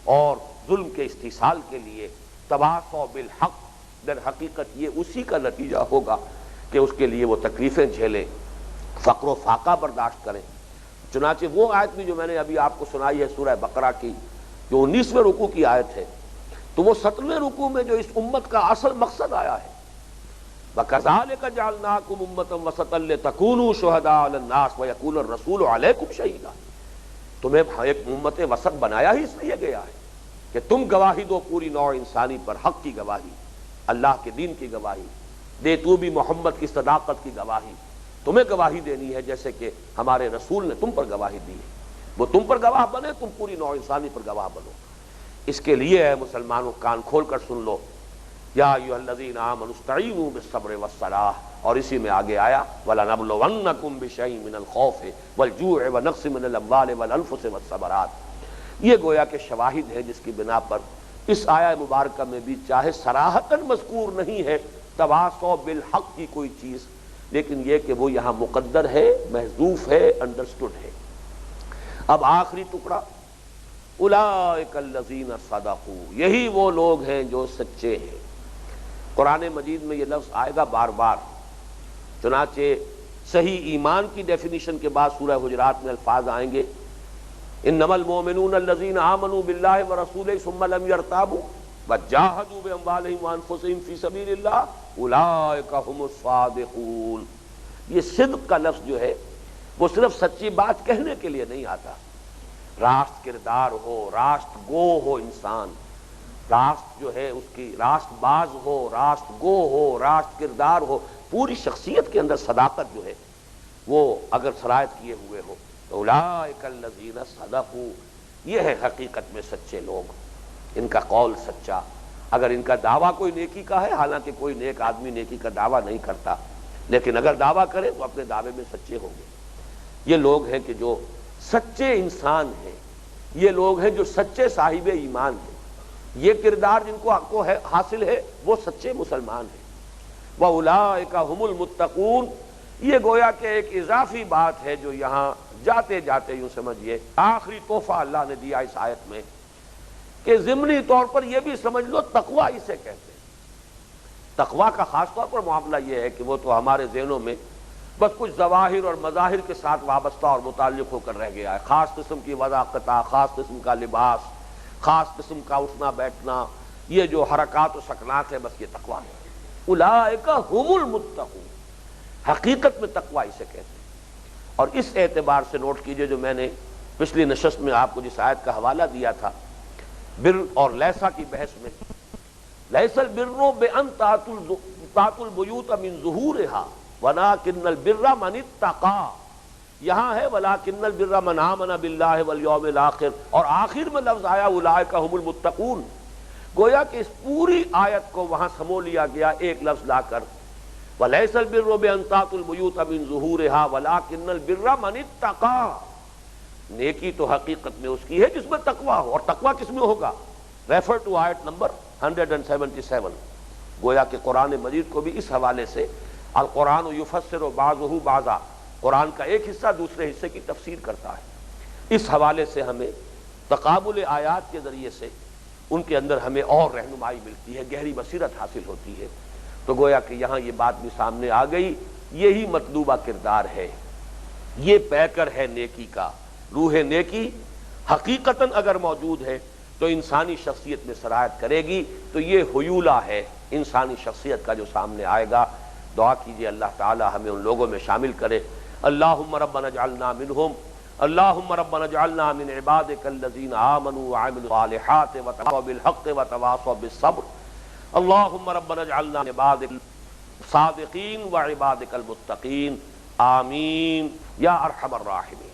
اور ظلم کے استحصال کے لیے، تواصوا بالحق۔ در حقیقت یہ اسی کا نتیجہ ہوگا کہ اس کے لیے وہ تکلیفیں جھیلیں، فقر و فاقہ برداشت کریں۔ چنانچہ وہ آیت بھی جو میں نے ابھی آپ کو سنائی ہے سورہ بقرہ کی، جو 19ویں رکوع کی آیت ہے، تو وہ 7ویں رکوع میں جو اس امت کا اصل مقصد آیا ہے، وَكَذَلِكَ جَعَلْنَاكُمْ أُمَّةً وَسَطًا لِتَكُونُوا شُهَدَاءَ عَلَى النَّاسِ وَيَكُونَ الرَّسُولُ عَلَيْكُمْ شَهِيدًا۔ تمہیں ایک امت وسط بنایا ہی اس لیے گیا ہے کہ تم گواہی دو پوری نوع انسانی پر، حق کی گواہی، اللہ کے دین کی گواہی دے، تو بھی محمد کی صداقت کی گواہی تمہیں گواہی دینی ہے جیسے کہ ہمارے رسول نے تم پر گواہی دی ہے۔ وہ تم پر گواہ بنے، تم پوری نوع انسانی پر گواہ بنو۔ اس کے لیے ہے مسلمانوں کان کھول کر سن لو، یا ایھا الذین آمنوا استعینوا بالصبر والصلاۃ، اور اسی میں آگے آیا وَلَنَبْلُوَنَّکُم بِشَیْءٍ مِّنَ الْخَوْفِ وَالْجُوعِ وَنَقْصٍ مِّنَ الْأَمْوَالِ وَالْأَنفُسِ وَالثَّمَرَاتِ۔ یہ گویا کہ شواہد ہیں جس کی بنا پر اس آیہ مبارکہ میں بھی چاہے صراحتاً مذکور نہیں ہے تواصوا بالحق کی کوئی چیز، لیکن یہ کہ وہ یہاں مقدر ہے، محذوف ہے، انڈرسٹوڈ ہے۔ اب آخری ٹکڑا، اولئک الذین صدقوا، یہی وہ لوگ ہیں جو سچے ہیں۔ قرآن مجید میں یہ لفظ آئے گا بار بار، چنانچہ صحیح ایمان کی ڈیفینیشن کے بعد سورہ حجرات میں الفاظ آئیں گے، انما المؤمنون الذین آمنوا باللہ ورسولہ ثم لم یرتابوا وجاہدوا باموالہم وانفسہم فی سبیل اللہ اولئک ھم الصادقون۔ یہ صدق کا لفظ جو ہے وہ صرف سچی بات کہنے کے لیے نہیں آتا، راست کردار ہو، راست گو ہو انسان، راست جو ہے اس کی راست باز ہو، راست گو ہو، راست کردار ہو، پوری شخصیت کے اندر صداقت جو ہے وہ اگر سرایت کیے ہوئے ہو تو اولئک الذین صدقوا، یہ ہے حقیقت میں سچے لوگ، ان کا قول سچا۔ اگر ان کا دعویٰ کوئی نیکی کا ہے، حالانکہ کوئی نیک آدمی نیکی کا دعویٰ نہیں کرتا، لیکن اگر دعویٰ کرے تو اپنے دعوے میں سچے ہوں گے۔ یہ لوگ ہیں کہ جو سچے انسان ہیں، یہ لوگ ہیں جو سچے صاحب ایمان ہیں، یہ کردار جن کو حاصل ہے وہ سچے مسلمان ہیں۔ وَأُولَٰئِكَ هُمُ الْمُتَّقُونَ، یہ گویا کہ ایک اضافی بات ہے جو یہاں جاتے جاتے یوں سمجھیے آخری تحفہ اللہ نے دیا اس آیت میں، کہ ضمنی طور پر یہ بھی سمجھ لو تقویٰ اسے کہتے ہیں۔ تقویٰ کا خاص طور پر معاملہ یہ ہے کہ وہ تو ہمارے ذہنوں میں بس کچھ ظواہر اور مظاہر کے ساتھ وابستہ اور متعلق ہو کر رہ گیا ہے، خاص قسم کی وضاقتہ، خاص قسم کا لباس، خاص قسم کا اٹھنا بیٹھنا، یہ جو حرکات و سکنات ہے، بس یہ تقویٰ ہے۔ اولئک هم المتقون، حقیقت میں تقویٰ اسے کہتے ہیں۔ اور اس اعتبار سے نوٹ کیجئے جو میں نے پچھلی نشست میں آپ کو جس آیت کا حوالہ دیا تھا بر اور لیسا کی بحث میں، لیس البر بان تأتوا البیوت من ظہورها ولکن البر من اتقى، یہاں ہے ولکن البر من آمن باللہ والیوم الآخر، اور آخر میں لفظ آیا اولئک هم المتقون، گویا کہ اس پوری آیت کو وہاں سمو لیا گیا ایک لفظ لا کر، وَلَيْسَ الْبِرُّ بِأَن تَأْتُوا الْبُيُوتَ مِن ظُهُورِهَا وَلَكِنَّ الْبِرَّ مَنِ اتَّقَىٰ، نیکی تو حقیقت میں اس کی ہے جس میں تقویٰ ہو، اور تقویٰ کس میں ہوگا؟ ریفر ٹو آیت نمبر 177۔ گویا کہ قرآن مجید کو بھی اس حوالے سے القرآن یفسر بعضہ بعضا، قرآن کا ایک حصہ دوسرے حصے کی تفسیر کرتا ہے، اس حوالے سے ہمیں تقابل آیات کے ذریعے سے ان کے اندر ہمیں اور رہنمائی ملتی ہے، گہری بصیرت حاصل ہوتی ہے۔ تو گویا کہ یہاں یہ بات بھی سامنے آ گئی، یہی مطلوبہ کردار ہے، یہ پیکر ہے نیکی کا۔ روح نیکی حقیقتاً اگر موجود ہے تو انسانی شخصیت میں سرایت کرے گی، تو یہ حیولہ ہے انسانی شخصیت کا جو سامنے آئے گا۔ دعا کیجئے اللہ تعالی ہمیں ان لوگوں میں شامل کرے۔ اللہم ربنا اجعلنا منہم، اللہم ربنا اجعلنا من عبادک الذین آمنوا وعملوا الصالحات وتواصوا بالحق وتواصوا بالصبر، اللہم ربنا اجعلنا من عبادک الصادقین وعبادک المتقین، آمین یا ارحم الراحمین۔